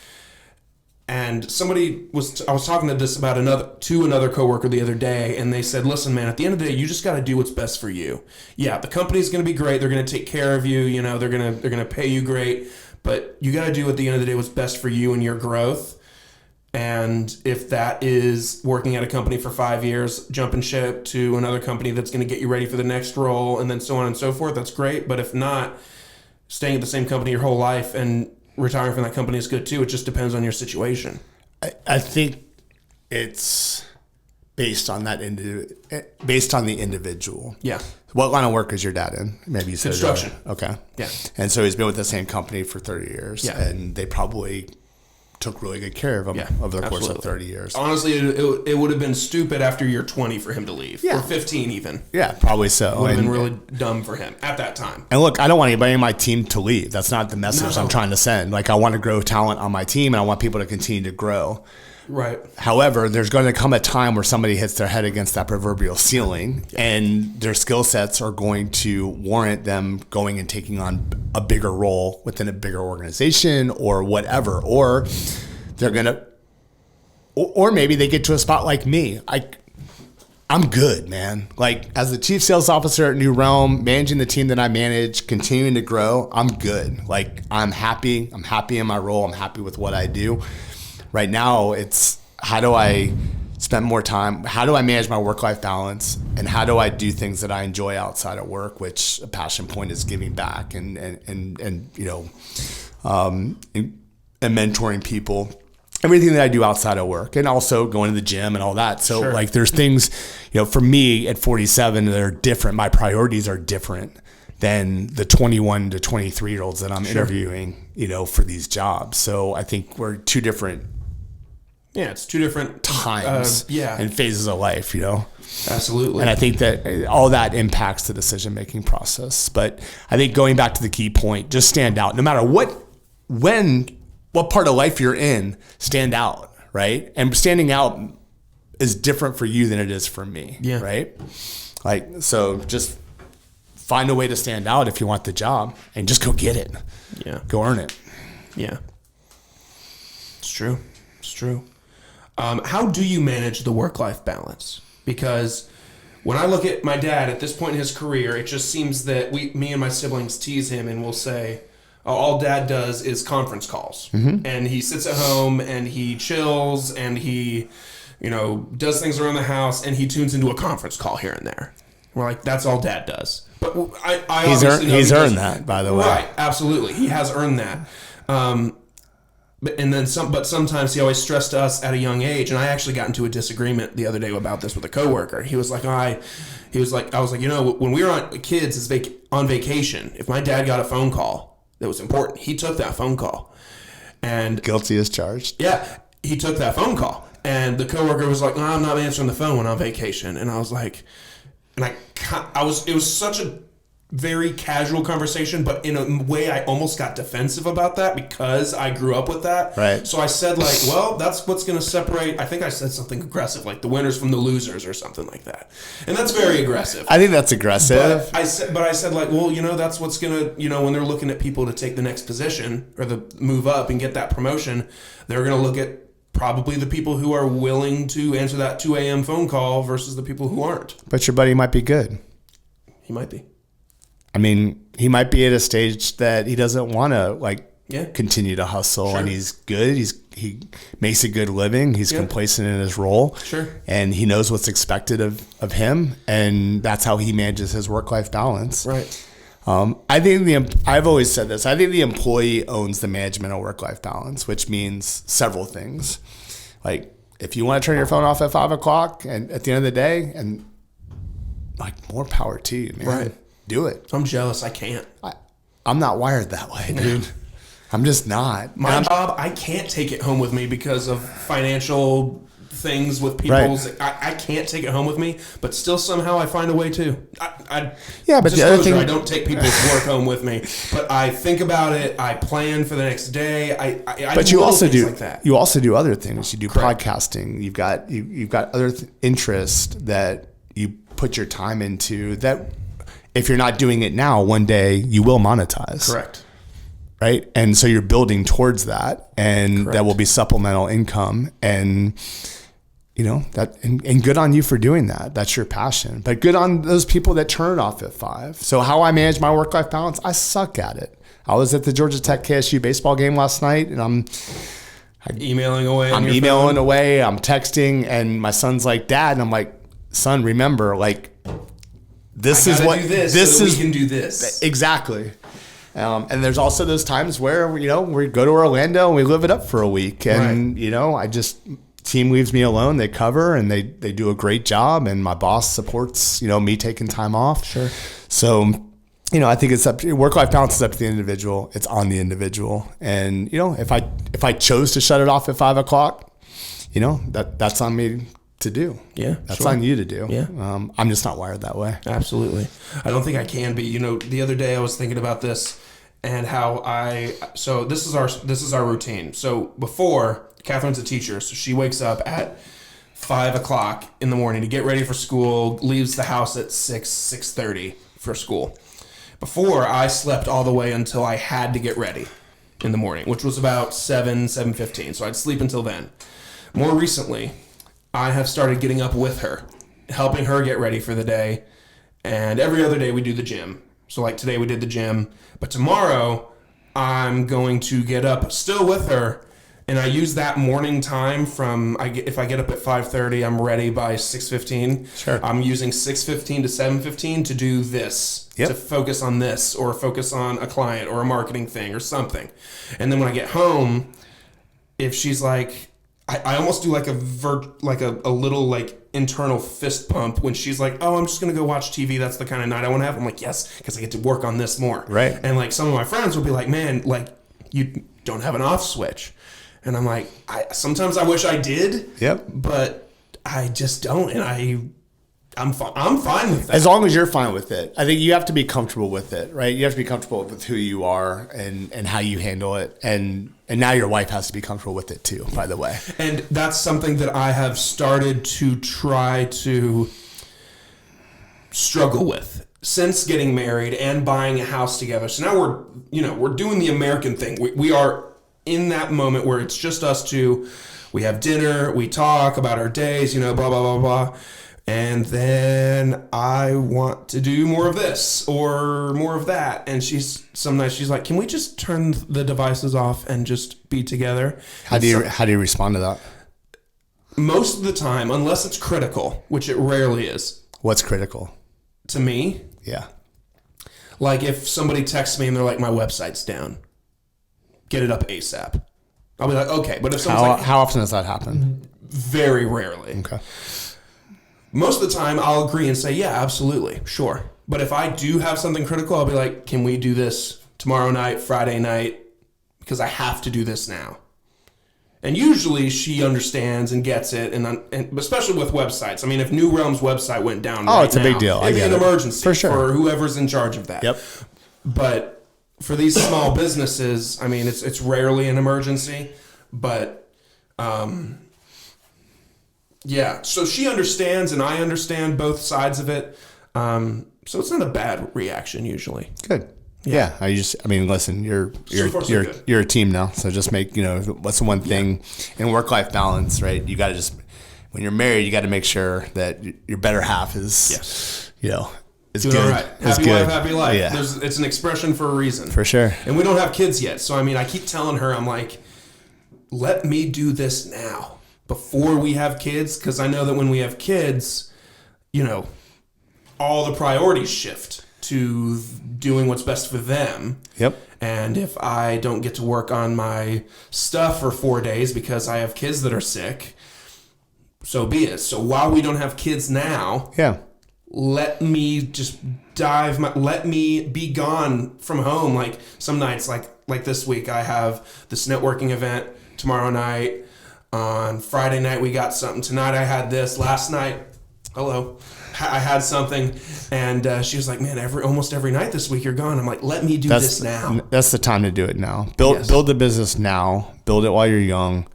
Speaker 1: And I was talking to this about another coworker the other day, and they said, listen, man, at the end of the day, you just got to do what's best for you. Yeah, the company's going to be great. They're going to take care of you. They're going to pay you great, but you got to do at the end of the day what's best for you and your growth. And if that is working at a company for 5 years, jumping ship to another company that's going to get you ready for the next role, and then so on and so forth, that's great. But if not, staying at the same company your whole life and retiring from that company is good too. It just depends on your situation.
Speaker 2: I think it's based on based on the individual.
Speaker 1: Yeah.
Speaker 2: What line of work is your dad in? Maybe you said
Speaker 1: Construction.
Speaker 2: Okay.
Speaker 1: Yeah.
Speaker 2: And so he's been with the same company for 30 years.
Speaker 1: Yeah.
Speaker 2: And they probably took really good care of him over the course of 30 years.
Speaker 1: Honestly, it would have been stupid after year 20 for him to leave.
Speaker 2: Yeah.
Speaker 1: Or 15 even.
Speaker 2: Yeah, probably so.
Speaker 1: It would have been really dumb for him at that time.
Speaker 2: And look, I don't want anybody in my team to leave. That's not the message I'm trying to send. Like, I want to grow talent on my team, and I want people to continue to grow.
Speaker 1: Right.
Speaker 2: However, there's going to come a time where somebody hits their head against that proverbial ceiling, and their skill sets are going to warrant them going and taking on a bigger role within a bigger organization or whatever. Or they're going to, or maybe they get to a spot like me. I'm good, man. Like, as the chief sales officer at New Realm, managing the team that I manage, continuing to grow, I'm good. Like, I'm happy. I'm happy in my role. I'm happy with what I do. Right now, it's how do I spend more time? How do I manage my work-life balance? And how do I do things that I enjoy outside of work, which a passion point is giving back and mentoring people. Everything that I do outside of work, and also going to the gym and all that. So like, there's things, for me at 47 that are different. My priorities are different than the 21 to 23 year olds that I'm interviewing, for these jobs. So I think we're two different.
Speaker 1: Yeah, it's two different
Speaker 2: times and phases of life,
Speaker 1: Absolutely.
Speaker 2: And I think that all that impacts the decision-making process. But I think going back to the key point, just stand out. No matter what part of life you're in, stand out, right? And standing out is different for you than it is for me, right? Like, so just find a way to stand out if you want the job, and just go get it.
Speaker 1: Yeah.
Speaker 2: Go earn it.
Speaker 1: Yeah. It's true. It's true. How do you manage the work-life balance? Because when I look at my dad at this point in his career, it just seems that me and my siblings tease him and we'll say, all dad does is conference calls. Mm-hmm. And he sits at home and he chills and he, does things around the house and he tunes into a conference call here and there. We're like, that's all dad does. But
Speaker 2: he's earned that, by the way.
Speaker 1: Right, absolutely. He has earned that. But sometimes he always stressed to us at a young age, and I actually got into a disagreement the other day about this with a coworker. He was like, I was like, when we were on vacation, if my dad got a phone call that was important, he took that phone call. And
Speaker 2: guilty as charged.
Speaker 1: Yeah, he took that phone call, and the coworker was like, I'm not answering the phone when I'm on vacation, and I was like, it was such a very casual conversation, but in a way I almost got defensive about that because I grew up with that.
Speaker 2: Right.
Speaker 1: So I said that's what's going to separate. I think I said something aggressive, like the winners from the losers or something like that. And that's very aggressive.
Speaker 2: I think that's aggressive.
Speaker 1: But I said that's what's going to, when they're looking at people to take the next position or the move up and get that promotion, they're going to look at probably the people who are willing to answer that 2 a.m. phone call versus the people who aren't.
Speaker 2: But your buddy might be good.
Speaker 1: He might be.
Speaker 2: I mean, he might be at a stage that he doesn't want to continue to hustle, and he's good. He makes a good living. He's complacent in his role, and he knows what's expected of him, and that's how he manages his work-life balance.
Speaker 1: Right.
Speaker 2: I've always said this. I think the employee owns the management of work-life balance, which means several things. Like, if you want to turn your phone off at 5 o'clock and at the end of the day, and more power to you, man.
Speaker 1: Right.
Speaker 2: Do it.
Speaker 1: I'm jealous. I can't.
Speaker 2: I'm not wired that way, dude. I'm just not.
Speaker 1: My job, I can't take it home with me because of financial things with people.
Speaker 2: Right.
Speaker 1: I can't take it home with me, but still somehow I find a way to.
Speaker 2: But the other thing,
Speaker 1: I don't take people's work home with me, but I think about it. I plan for the next day.
Speaker 2: But you also do
Speaker 1: like that.
Speaker 2: You also do other things. You do
Speaker 1: Correct.
Speaker 2: podcasting. You've got other interests that you put your time into that. If you're not doing it now, one day you will monetize.
Speaker 1: Correct.
Speaker 2: Right? And so you're building towards that, and that will be supplemental income. And, and good on you for doing that. That's your passion. But good on those people that turn it off at 5. So how I manage my work-life balance, I suck at it. I was at the Georgia Tech KSU baseball game last night, and I'm
Speaker 1: emailing away.
Speaker 2: I'm emailing away. I'm texting, and my son's like, Dad, and I'm like, son, remember, this is what
Speaker 1: this so we can do this.
Speaker 2: Exactly. And there's also those times where we go to Orlando and we live it up for a week, and I just team leaves me alone. They cover and they do a great job, and my boss supports, me taking time off. Sure. So, I think it's work-life balance is up to the individual. It's on the individual. And, if I chose to shut it off at 5:00, that's on me to do. Yeah. That's on you to do. Yeah. I'm just not wired that way.
Speaker 1: Absolutely. I don't think I can be. The other day I was thinking about this and how so this is our routine. So before, Catherine's a teacher, so she wakes up at 5:00 in the morning to get ready for school, leaves the house at 6:30 for school. Before, I slept all the way until I had to get ready in the morning, which was about 7:15. So I'd sleep until then. More recently, I have started getting up with her, helping her get ready for the day. And every other day we do the gym. So like today we did the gym. But tomorrow I'm going to get up still with her. And I use that morning time if I get up at 5:30, I'm ready by 6:15. Sure. I'm using 6:15 to 7:15 to do this, to focus on this, or focus on a client or a marketing thing or something. And then when I get home, if she's like, I almost do like a little like internal fist pump when she's like, oh, I'm just going to go watch TV. That's the kind of night I want to have. I'm like, yes, because I get to work on this more. Right. And like some of my friends will be like, man, like you don't have an off switch. And I'm like, sometimes I wish I did. Yep. But I just don't. And I'm fine with that.
Speaker 2: As long as you're fine with it. I think you have to be comfortable with it, right? You have to be comfortable with who you are and how you handle it. And now your wife has to be comfortable with it too, by the way.
Speaker 1: And that's something that I have started to try to struggle with since getting married and buying a house together. So now we're doing the American thing. We are in that moment where it's just us two. We have dinner, we talk about our days, blah, blah, blah, blah. And then I want to do more of this or more of that. And some nights she's like, can we just turn the devices off and just be together?
Speaker 2: How do you respond to that?
Speaker 1: Most of the time, unless it's critical, which it rarely is.
Speaker 2: What's critical?
Speaker 1: To me?
Speaker 2: Yeah.
Speaker 1: Like if somebody texts me and they're like, my website's down. Get it up ASAP. I'll be like, okay. But if someone's like,
Speaker 2: how often does that happen?
Speaker 1: Very rarely. Okay. Most of the time, I'll agree and say, yeah, absolutely, sure. But if I do have something critical, I'll be like, can we do this tomorrow night, Friday night? Because I have to do this now. And usually she understands and gets it, and especially with websites. I mean, if New Realm's website went down
Speaker 2: it's a big deal.
Speaker 1: It'd be an emergency
Speaker 2: for sure.
Speaker 1: For whoever's in charge of that. Yep. But for these small businesses, I mean, it's rarely an emergency, but yeah. So she understands, and I understand both sides of it. So it's not a bad reaction usually.
Speaker 2: Good. Yeah. Listen, you're a team now. So just make, what's the one thing in work-life balance, right? You got to when you're married, you got to make sure that your better half is, is
Speaker 1: doing
Speaker 2: good.
Speaker 1: All right. Happy wife, happy life. Yeah. It's an expression for a reason.
Speaker 2: For sure.
Speaker 1: And we don't have kids yet. So, I keep telling her, I'm like, let me do this now before we have kids. Because I know that when we have kids, all the priorities shift to doing what's best for them. Yep. And if I don't get to work on my stuff for 4 days because I have kids that are sick, so be it. So while we don't have kids now, let me just let me be gone from home. Like some nights, like this week, I have this networking event tomorrow night. On Friday night, we got something. Tonight, I had this. Last night, I had something, and she was like, "Man, almost every night this week you're gone." I'm like, "Let me do this now."
Speaker 2: That's the time to do it now. Build the business now. Build it while you're young,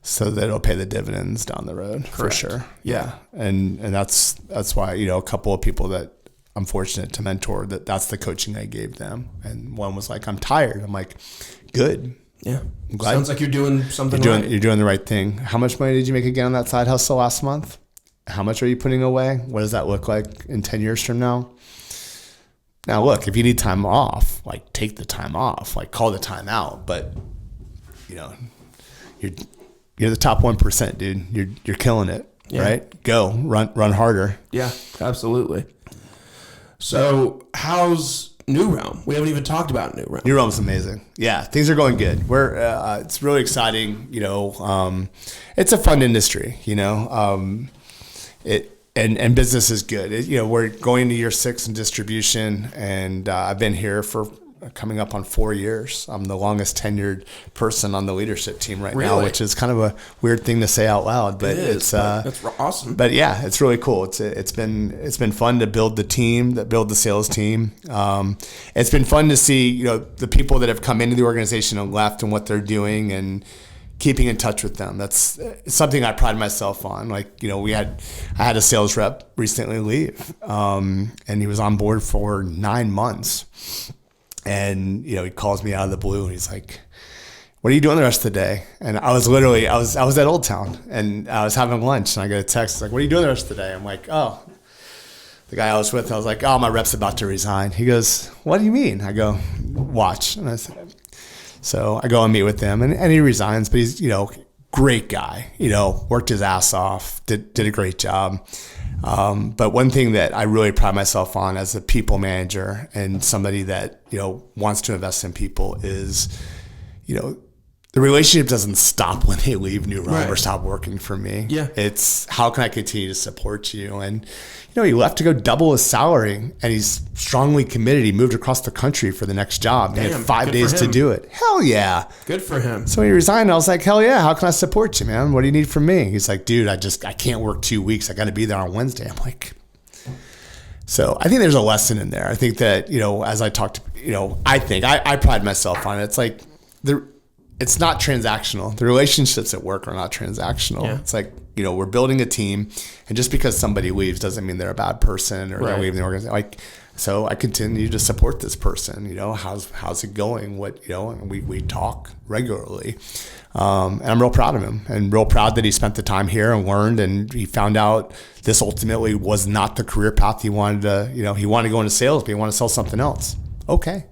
Speaker 2: so that it'll pay the dividends down the road. Correct. For sure. Yeah, and that's why a couple of people that I'm fortunate to mentor, that's the coaching I gave them, and one was like, "I'm tired." I'm like, "Good."
Speaker 1: Yeah, sounds like you're doing something right.
Speaker 2: You're doing the right thing. How much money did you make again on that side hustle last month? How much are you putting away? What does that look like in 10 years from now? Now, look, if you need time off, take the time off, call the time out. But, you're the top 1%, dude. You're killing it, right? Go, run harder.
Speaker 1: Yeah, absolutely. So how's New Realm. We haven't even talked about New Realm.
Speaker 2: New Realm's amazing. Yeah, things are going good. It's really exciting. It's a fun industry. And business is good. We're going to year 6 in distribution, and I've been here for coming up on 4 years. I'm the longest tenured person on the leadership team right now, which is kind of a weird thing to say out loud, but that's
Speaker 1: awesome.
Speaker 2: But yeah, it's really cool. It's been fun to build the sales team. It's been fun to see, the people that have come into the organization and left and what they're doing and keeping in touch with them. That's something I pride myself on. I had a sales rep recently leave, and he was on board for 9 months. And, he calls me out of the blue and he's like, "What are you doing the rest of the day?" And I was at Old Town and I was having lunch and I got a text like, "What are you doing the rest of the day?" I'm like, "Oh," the guy I was with, I was like, "Oh, my rep's about to resign." He goes, "What do you mean?" I go, "Watch." And so I go and meet with him and he resigns, but he's, great guy, worked his ass off, did a great job. But one thing that I really pride myself on as a people manager and somebody that, wants to invest in people is, the relationship doesn't stop when they leave New Realm or stop working for me.
Speaker 1: Yeah.
Speaker 2: It's how can I continue to support you? And, he left to go double his salary and he's strongly committed. He moved across the country for the next job. He had 5 days to do it. Hell yeah.
Speaker 1: Good for him.
Speaker 2: So he resigned. I was like, hell yeah. How can I support you, man? What do you need from me? He's like, "Dude, I can't work 2 weeks. I got to be there on Wednesday." I'm like, so I think there's a lesson in there. I think that, as I talked to, I pride myself on it. It's like it's not transactional. The relationships at work are not transactional. Yeah. It's like, we're building a team, and just because somebody leaves doesn't mean they're a bad person or they're leaving the organization. So I continue to support this person. How's it going? And we talk regularly. And I'm real proud of him and real proud that he spent the time here and learned, and he found out this ultimately was not the career path he wanted to, he wanted to go into sales, but he wanted to sell something else. Okay.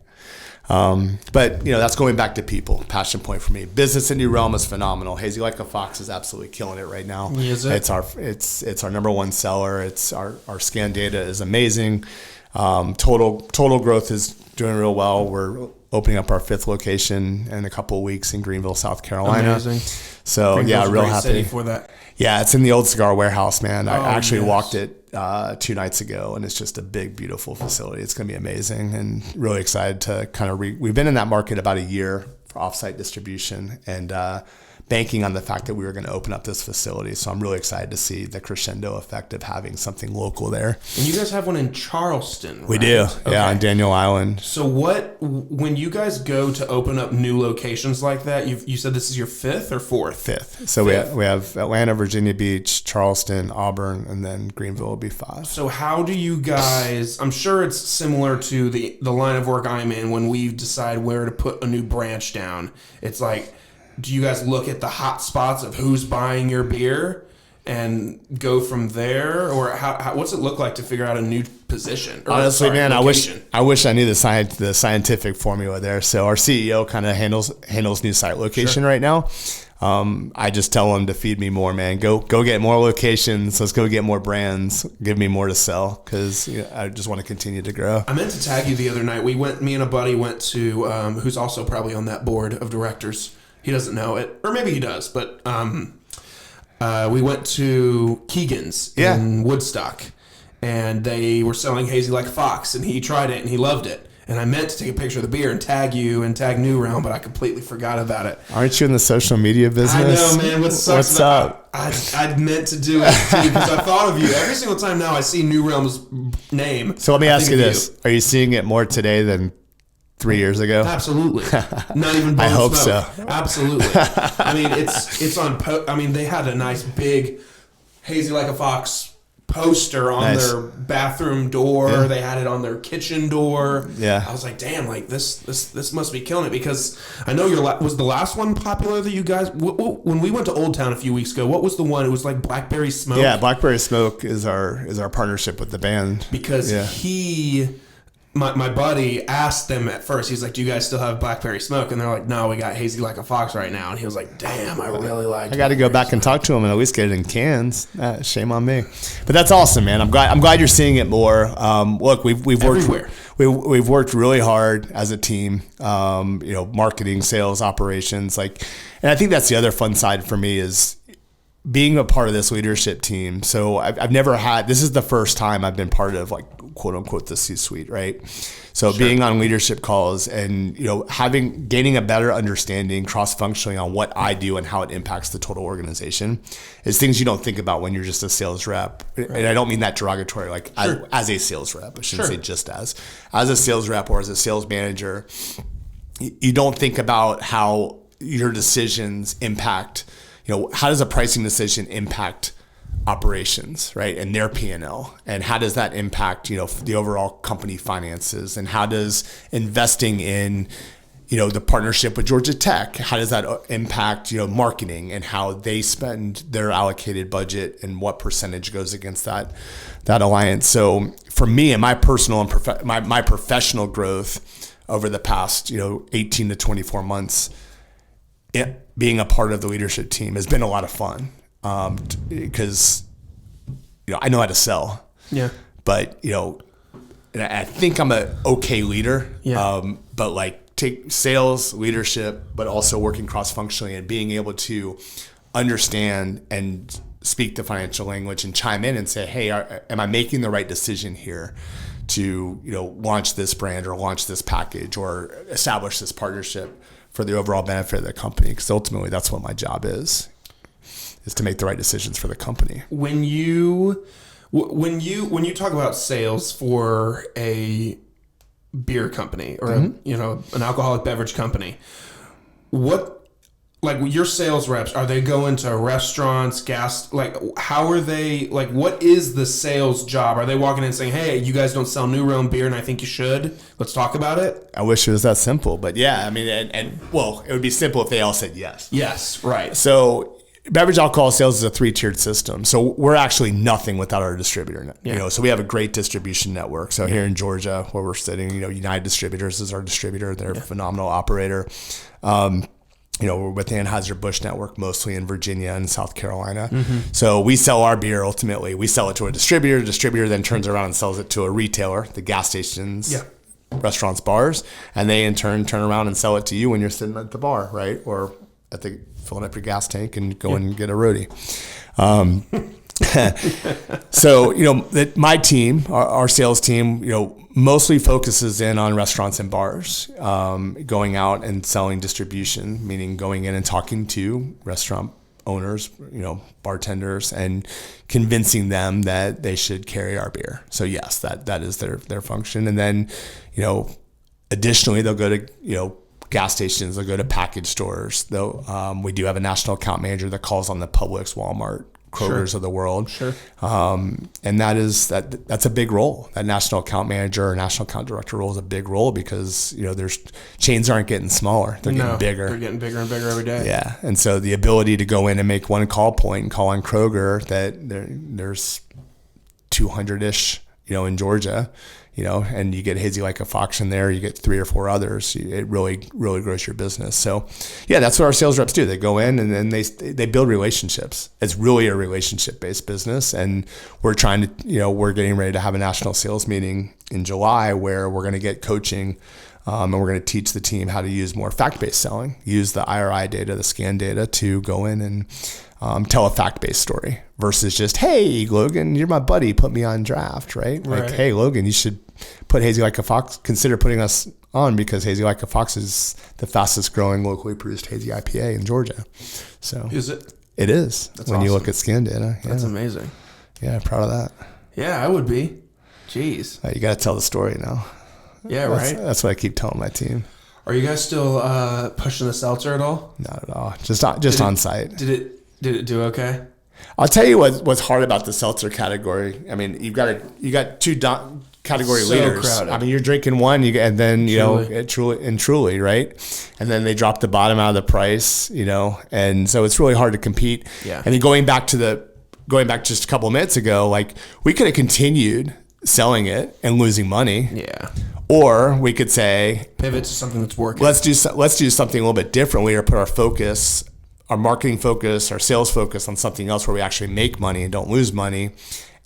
Speaker 2: But that's going back to people. Passion point for me. Business in New Realm is phenomenal. Hazy Like a Fox is absolutely killing it right now.
Speaker 1: Is it?
Speaker 2: It's our number one seller. It's our scan data is amazing. Total growth is doing real well. We're opening up our 5th location in a couple of weeks in Greenville, South Carolina.
Speaker 1: Amazing.
Speaker 2: So
Speaker 1: Greenville's
Speaker 2: real
Speaker 1: a great
Speaker 2: happy
Speaker 1: city for that.
Speaker 2: Yeah, it's in the old cigar warehouse, man. I actually walked it 2 nights ago, and it's just a big, beautiful facility. It's going to be amazing, and really excited to kind of we've been in that market about a year for offsite distribution, and banking on the fact that we were going to open up this facility. So I'm really excited to see the crescendo effect of having something local there.
Speaker 1: And you guys have one in Charleston, right?
Speaker 2: We do, yeah, on Daniel Island.
Speaker 1: So when you guys go to open up new locations like that, you said this is your 5th or 4th?
Speaker 2: 5th. So we have Atlanta, Virginia Beach, Charleston, Auburn, and then Greenville will be 5.
Speaker 1: So how do you guys, I'm sure it's similar to the line of work I'm in when we decide where to put a new branch down. It's like, do you guys look at the hot spots of who's buying your beer and go from there, or what's it look like to figure out a new position?
Speaker 2: Honestly, man, location? I wish I knew the scientific formula there. So our CEO kind of handles new site location right now. I just tell him to feed me more, man. Go get more locations. Let's go get more brands. Give me more to sell, because I just want to continue to grow. I
Speaker 1: meant to tag you the other night. Me and a buddy went to who's also probably on that board of directors. He doesn't know it, or maybe he does, but we went to Keegan's in Woodstock, and they were selling Hazy Like a Fox, and he tried it, and he loved it. And I meant to take a picture of the beer and tag you and tag New Realm, but I completely forgot about it.
Speaker 2: Aren't you in the social media business?
Speaker 1: I know, man. What's up? I meant to do it, too, because I thought of you. Every single time now I see New Realm's name.
Speaker 2: So let me ask you this. Are you seeing it more today than 3 years ago?
Speaker 1: Absolutely. Not even
Speaker 2: I hope
Speaker 1: smoke.
Speaker 2: So.
Speaker 1: Absolutely. I mean, it's on. They had a nice big Hazy Like a Fox poster on their bathroom door. Yeah. They had it on their kitchen door.
Speaker 2: Yeah.
Speaker 1: I was like, damn, like this must be killing it, because I know was the last one popular that you guys. When we went to Old Town a few weeks ago, what was the one? It was like Blackberry Smoke.
Speaker 2: Yeah, Blackberry Smoke is our partnership with the band,
Speaker 1: because he my buddy asked them at first, he's like, do you guys still have blackberry smoke? And they're like, no, we got hazy like a fox right now. And he was like, damn, I really like
Speaker 2: I got to go back and talk to him and at least get it in cans. Shame on me. But that's awesome, man. I'm glad you're seeing it more. Look, we've worked
Speaker 1: everywhere.
Speaker 2: We've worked really hard as a team, marketing, sales, operations, and I think that's the other fun side for me is being a part of this leadership team. So I've never had, this is the first time I've been part of quote unquote the C-suite, right? So sure. Being on leadership calls and, gaining a better understanding cross-functionally on what I do and how it impacts the total organization is things you don't think about when you're just a sales rep. Right. And I don't mean that derogatory, sure. as a sales rep, I shouldn't
Speaker 1: sure.
Speaker 2: say just as a sales rep or as a sales manager, you don't think about how your decisions impact, how does a pricing decision impact operations, right? And their P&L, and how does that impact, the overall company finances, and how does investing in, the partnership with Georgia Tech, how does that impact, marketing and how they spend their allocated budget and what percentage goes against that alliance. So for me and my personal and my professional growth over the past, 18 to 24 months, being a part of the leadership team has been a lot of fun because, I know how to sell.
Speaker 1: Yeah.
Speaker 2: But, and I think I'm an okay leader.
Speaker 1: Yeah.
Speaker 2: But take sales, leadership, but also working cross-functionally and being able to understand and speak the financial language and chime in and say, hey, am I making the right decision here to, launch this brand or launch this package or establish this partnership for the overall benefit of the company? Because ultimately that's what my job is to make the right decisions for the company.
Speaker 1: When you talk about sales for a beer company or
Speaker 2: mm-hmm.
Speaker 1: an alcoholic beverage company, what your sales reps, are they going to restaurants, how are they, what is the sales job? Are they walking in and saying, hey, you guys don't sell New Realm beer and I think you should, let's talk about it?
Speaker 2: I wish it was that simple, but yeah, I mean, and it would be simple if they all said yes.
Speaker 1: Yes, right.
Speaker 2: So beverage alcohol sales is a 3-tiered system. So we're actually nothing without our distributor.
Speaker 1: Yeah.
Speaker 2: So we have a great distribution network. So here in Georgia, where we're sitting, United Distributors is our distributor. They're a phenomenal operator. We're with the Anheuser-Busch network, mostly in Virginia and South Carolina.
Speaker 1: Mm-hmm.
Speaker 2: So we sell our beer ultimately. We sell it to a distributor. The distributor then turns around and sells it to a retailer, the gas stations, restaurants, bars, and they in turn turn around and sell it to you when you're sitting at the bar, right? Or filling up your gas tank and going and get a roadie. So, my team, our sales team, mostly focuses in on restaurants and bars, going out and selling distribution, meaning going in and talking to restaurant owners, bartenders, and convincing them that they should carry our beer. So yes, that is their function. And then, additionally, they'll go to, gas stations, they'll go to package stores. We do have a national account manager that calls on the Publix, Walmart, Kroger's of the world.
Speaker 1: Sure.
Speaker 2: And that's a big role. That national account manager or national account director role is a big role because, there's chains aren't getting smaller. They're getting bigger.
Speaker 1: They're getting bigger and bigger every day.
Speaker 2: Yeah. And so the ability to go in and make one call point and call on Kroger that there's 200-ish, in Georgia, and you get hazy like a fox in there, you get 3 or 4 others, it really, really grows your business. So yeah, that's what our sales reps do. They go in and then they build relationships. It's really a relationship-based business. And we're trying to, we're getting ready to have a national sales meeting in July where we're going to get coaching and we're going to teach the team how to use more fact-based selling, use the IRI data, the scan data to go in and tell a fact-based story versus just, hey, Logan, you're my buddy, put me on draft, right? Like, hey, Logan, you should put Hazy Like a Fox, consider putting us on because Hazy Like a Fox is the fastest growing locally produced hazy IPA in Georgia. So
Speaker 1: is it?
Speaker 2: It is.
Speaker 1: That's
Speaker 2: when
Speaker 1: awesome.
Speaker 2: You look at scan data. Yeah.
Speaker 1: That's amazing.
Speaker 2: Yeah, proud of that.
Speaker 1: Yeah, I would be. Jeez.
Speaker 2: You got to tell the story now.
Speaker 1: Yeah, right.
Speaker 2: That's what I keep telling my team.
Speaker 1: Are you guys still pushing the seltzer at all?
Speaker 2: Not at all. Just on site.
Speaker 1: Did it do okay?
Speaker 2: I'll tell you what's hard about the seltzer category. I mean, you got 2 category leaders.
Speaker 1: Crowded.
Speaker 2: I mean, you're drinking one, and then truly, right? And then they drop the bottom out of the price, and so it's really hard to compete.
Speaker 1: Yeah.
Speaker 2: And then going back just a couple of minutes ago, we could have continued selling it and losing money.
Speaker 1: Yeah.
Speaker 2: Or we could say,
Speaker 1: pivot to something that's working.
Speaker 2: Let's do something a little bit different. We put our focus, our marketing focus, our sales focus on something else where we actually make money and don't lose money,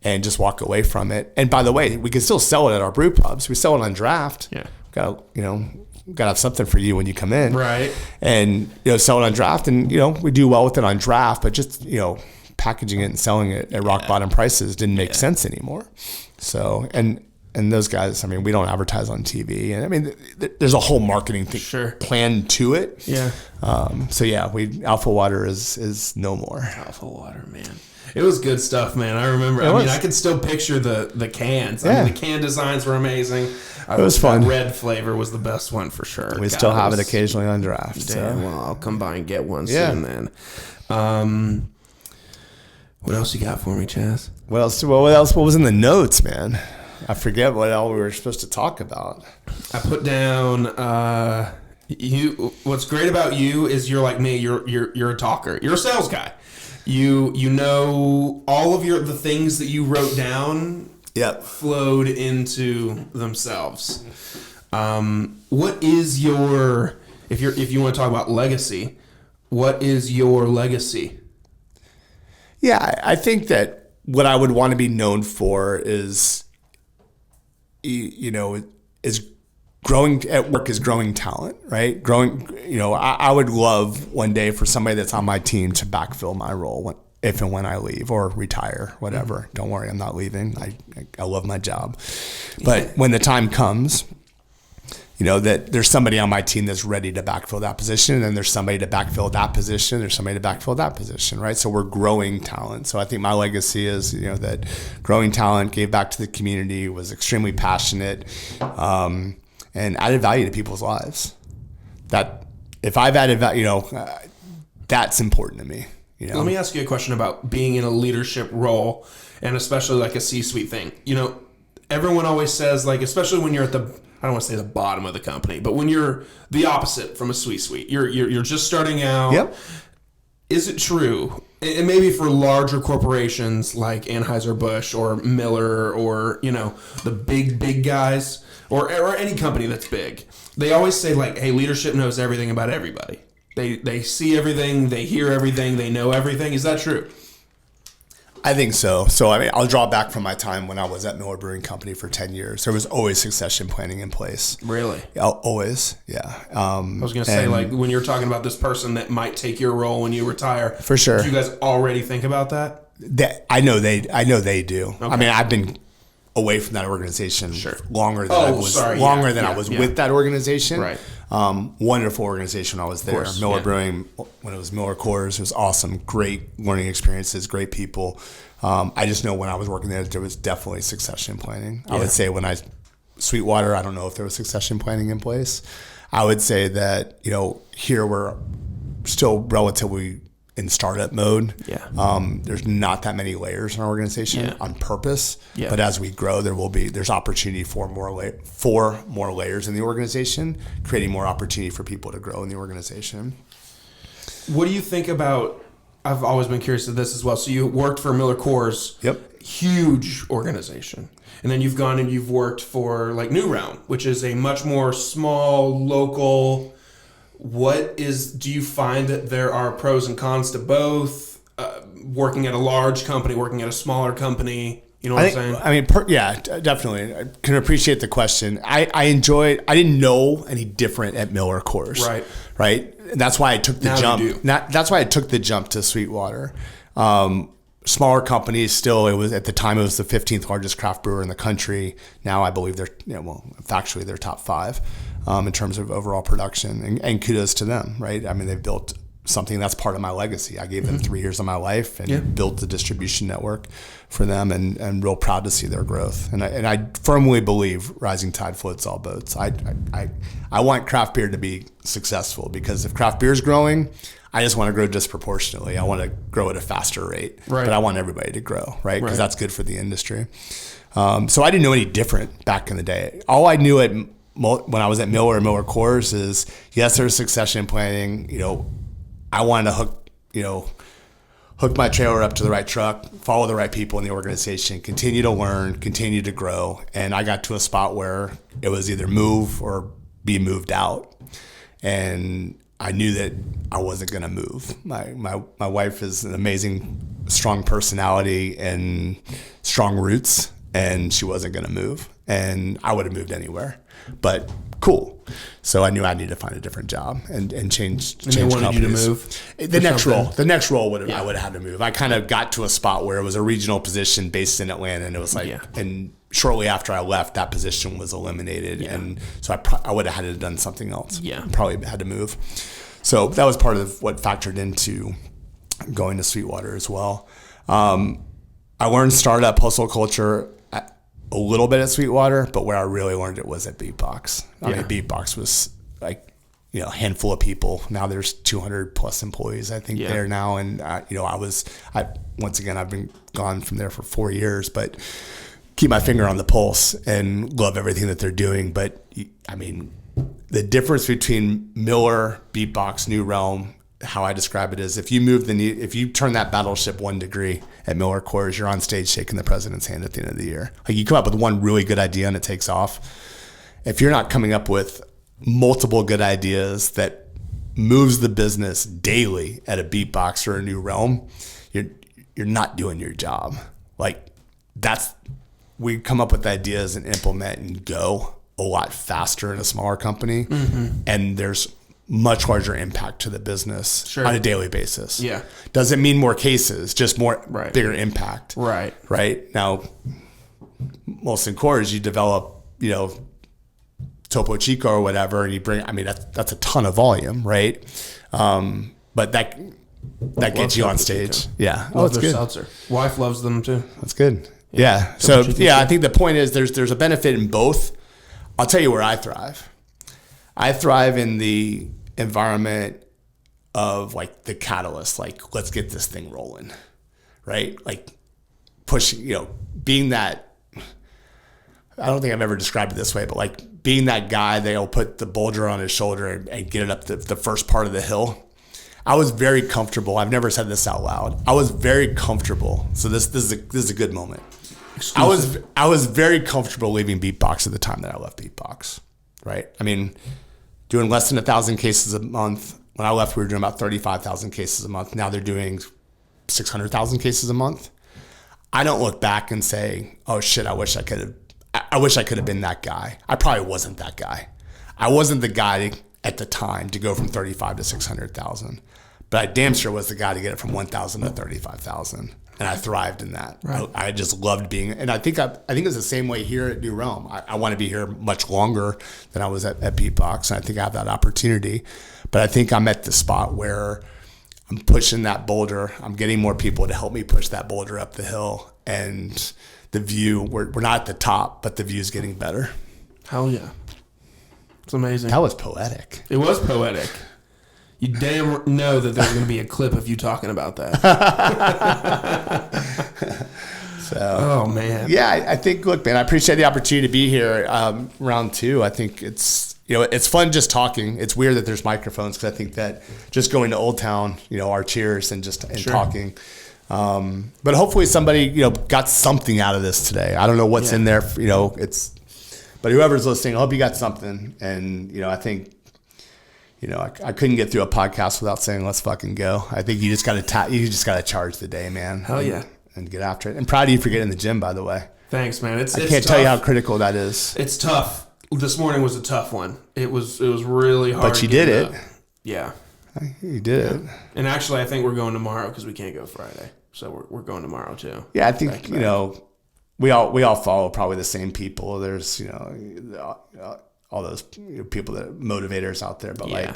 Speaker 2: and just walk away from it. And by the way, we can still sell it at our brew pubs. We sell it on draft.
Speaker 1: Yeah.
Speaker 2: Got to have something for you when you come in.
Speaker 1: Right.
Speaker 2: And sell it on draft, and we do well with it on draft, but just packaging it and selling it at rock bottom prices didn't make sense anymore. So and those guys, I mean, we don't advertise on TV, and I mean, there's a whole marketing thing planned to it.
Speaker 1: Yeah.
Speaker 2: Alpha Water is no more.
Speaker 1: Alpha Water, man. It was good stuff, man. I remember. I could still picture the cans. I mean, the can designs were amazing.
Speaker 2: It was fun.
Speaker 1: That red flavor was the best one for sure.
Speaker 2: We still have it occasionally on draft.
Speaker 1: Damn, well, I'll come by and get one soon then. What else you got for me, Chaz?
Speaker 2: What else? What was in the notes, man? I forget what else we were supposed to talk about.
Speaker 1: I put down you. What's great about you is you're like me. You're a talker. You're a sales guy. You know all of the things that you wrote down.
Speaker 2: Yep.
Speaker 1: Flowed into themselves. What is your if you want to talk about legacy? What is your legacy?
Speaker 2: Yeah, I think that what I would want to be known for is, is growing at work, is growing talent, right? I would love one day for somebody that's on my team to backfill my role if and when I leave or retire, whatever. Mm-hmm. Don't worry, I'm not leaving. I love my job. But when the time comes, that there's somebody on my team that's ready to backfill that position, and then there's somebody to backfill that position, there's somebody to backfill that position, right? So we're growing talent. So I think my legacy is, that growing talent, gave back to the community, was extremely passionate, and added value to people's lives. That if I've added value, that's important to me.
Speaker 1: Let me ask you a question about being in a leadership role, and especially like a C-suite thing. Everyone always says, like, especially when you're at I don't want to say the bottom of the company, but when you're the opposite from a C-suite, you're just starting out.
Speaker 2: Yep.
Speaker 1: Is it true? And maybe for larger corporations like Anheuser-Busch or Miller or, the big guys or any company that's big, they always say, like, hey, leadership knows everything about everybody. They see everything, they hear everything, they know everything. Is that true?
Speaker 2: I think so. So, I mean, I'll draw back from my time when I was at Miller Brewing Company for 10 years. There was always succession planning in place.
Speaker 1: Really?
Speaker 2: Always, yeah.
Speaker 1: I was going to say, like, when you're talking about this person that might take your role when you retire.
Speaker 2: For sure.
Speaker 1: Do you guys already think about that?
Speaker 2: I know they do. Okay. I mean, I've been away from that organization longer than I was with that organization.
Speaker 1: Right.
Speaker 2: Wonderful organization when I was there. Miller Brewing, when it was Miller Coors, it was awesome. Great learning experiences, great people. I just know when I was working there was definitely succession planning. I would say Sweetwater, I don't know if there was succession planning in place. I would say that, here we're still relatively in startup mode.
Speaker 1: Yeah.
Speaker 2: There's not that many layers in our organization on purpose. Yeah. But as we grow, there's opportunity for more layers in the organization, creating more opportunity for people to grow in the organization.
Speaker 1: What do you think about? I've always been curious of this as well. So you worked for Miller Coors.
Speaker 2: Yep.
Speaker 1: Huge organization. And then you've gone and you've worked for like New Realm, which is a much more small, local. Do you find that there are pros and cons to both, working at a large company, working at a smaller company? You know what I'm saying?
Speaker 2: I mean, definitely. I can appreciate the question. I didn't know any different at Miller Coors. Right. And that's why I took the jump. That's why I took the jump to Sweetwater. Smaller companies still, at the time it was the 15th largest craft brewer in the country. Now I believe factually they're top 5 in terms of overall production, and kudos to them, right? I mean, they've built something that's part of my legacy. I gave them 3 years of my life and built the distribution network for them, and real proud to see their growth. And I firmly believe rising tide floats all boats. I want craft beer to be successful, because if craft beer is growing, I just want to grow disproportionately. I want to grow at a faster rate, but I want everybody to grow, right? Because that's good for the industry. So I didn't know any different back in the day. All I knew when I was at Miller Coors is, yes, there's succession planning. I wanted to hook my trailer up to the right truck, follow the right people in the organization, continue to learn, continue to grow. And I got to a spot where it was either move or be moved out. And I knew that I wasn't going to move. My wife is an amazing, strong personality and strong roots, and she wasn't going to move. And I would have moved anywhere, but cool. So I knew I needed to find a different job and change
Speaker 1: And they wanted
Speaker 2: companies.
Speaker 1: you to move?
Speaker 2: The next role I would have had to move. I kind of got to a spot where it was a regional position based in Atlanta, and it was like, and shortly after I left, that position was eliminated. Yeah. And so I would have had to have done something else.
Speaker 1: Yeah.
Speaker 2: Probably had to move. So that was part of what factored into going to Sweetwater as well. I learned startup hustle culture a little bit at Sweetwater, but where I really learned it was at Beatbox. I mean, Beatbox was like, a handful of people. Now there's 200 plus employees, I think, there now. And, once again, I've been gone from there for 4 years, but keep my finger on the pulse and love everything that they're doing. But I mean, the difference between Miller, Beatbox, New Realm, how I describe it is if you turn that battleship 1 degree at Miller Coors, you're on stage shaking the president's hand at the end of the year. Like, you come up with one really good idea and it takes off. If you're not coming up with multiple good ideas that moves the business daily at a Beatbox or a New Realm, you're not doing your job. Like, we come up with ideas and implement and go a lot faster in a smaller company, and there's much larger impact to the business on a daily basis. Yeah. Doesn't mean more cases, just more bigger impact. Right. Right. Now, Molson Coors, you develop, Topo Chico or whatever, and you bring, that's a ton of volume, right? But that gets you on stage. Chico. Yeah.
Speaker 1: Love their seltzer. Wife loves them too.
Speaker 2: That's good. Yeah. So, I think the point is there's a benefit in both. I'll tell you where I thrive. I thrive in the environment of like the catalyst, like, let's get this thing rolling, right? Like pushing, being that, I don't think I've ever described it this way, but like being that guy that'll put the boulder on his shoulder and get it up the first part of the hill. I was very comfortable. I've never said this out loud. I was very comfortable. So this is a good moment. Exclusive. I was very comfortable leaving Beatbox at the time that I left Beatbox, right? I mean, doing less than 1,000 cases a month. When I left, we were doing about 35,000 cases a month. Now they're doing 600,000 cases a month. I don't look back and say, "Oh shit, I wish I could have been that guy." I probably wasn't that guy. I wasn't the guy at the time to go from 35 to 600,000, but I damn sure was the guy to get it from 1,000 to 35,000. And I thrived in that. Right. I just loved being, and I think it's the same way here at New Realm. I want to be here much longer than I was at Beatbox, and I think I have that opportunity. But I think I'm at the spot where I'm pushing that boulder. I'm getting more people to help me push that boulder up the hill, and the view. We're not at the top, but the view is getting better.
Speaker 1: Hell yeah, it's amazing.
Speaker 2: That was poetic.
Speaker 1: It was poetic. You damn know that there's going to be a clip of you talking about that. Oh, man.
Speaker 2: Yeah, I think, look, man, I appreciate the opportunity to be here. Round 2, I think it's fun just talking. It's weird that there's microphones because I think that just going to Old Town, our cheers and talking. But hopefully somebody, got something out of this today. I don't know what's in there, but whoever's listening, I hope you got something. And, I think, I couldn't get through a podcast without saying, let's fucking go. I think you just got to charge the day, man.
Speaker 1: Hell yeah.
Speaker 2: And get after it. And proud of you for getting in the gym, by the way.
Speaker 1: Thanks, man. It's
Speaker 2: can't tell you how critical that is.
Speaker 1: It's tough. This morning was a tough one. It was really hard.
Speaker 2: But you did it.
Speaker 1: Yeah.
Speaker 2: You did it.
Speaker 1: And actually, I think we're going tomorrow because we can't go Friday. So we're going tomorrow too.
Speaker 2: Yeah, I think, we all follow probably the same people. There's, all those people that motivators out there, but I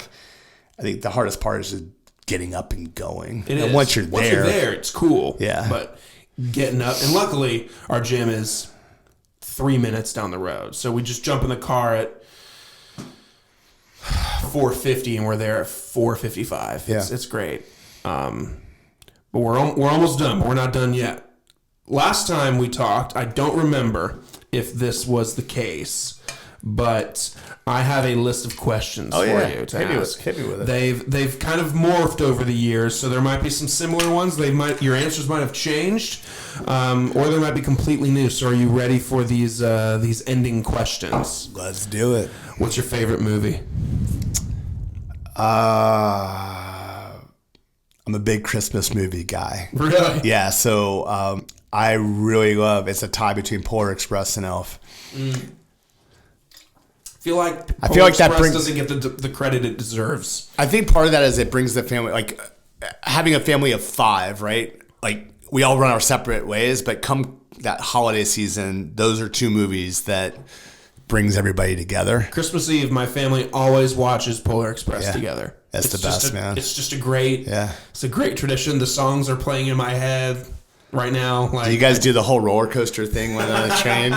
Speaker 2: think the hardest part is just getting up and going. And once you're there,
Speaker 1: it's cool.
Speaker 2: Yeah.
Speaker 1: But getting up, and luckily our gym is 3 minutes down the road, so we just jump in the car at 4:50 and we're there at 4:55. It's great. But we're almost done, but we're not done yet. Last time we talked, I don't remember if this was the case, but I have a list of questions for you to ask.
Speaker 2: Hit me with it.
Speaker 1: They've kind of morphed over the years, so there might be some similar ones. Your answers might have changed, or they might be completely new. So are you ready for these ending questions?
Speaker 2: Let's do it.
Speaker 1: What's your favorite movie?
Speaker 2: I'm a big Christmas movie guy.
Speaker 1: Really?
Speaker 2: Yeah. So I really love. It's a tie between Polar Express and Elf.
Speaker 1: I feel like
Speaker 2: that
Speaker 1: doesn't get the credit it deserves.
Speaker 2: I think part of that is it brings the family, like having a family of 5, right? Like we all run our separate ways, but come that holiday season, those are 2 movies that brings everybody together.
Speaker 1: Christmas Eve, my family always watches Polar Express together.
Speaker 2: That's the best, man.
Speaker 1: It's just a great tradition. The songs are playing in my head right now. Like,
Speaker 2: do you guys do the whole roller coaster thing when on the train?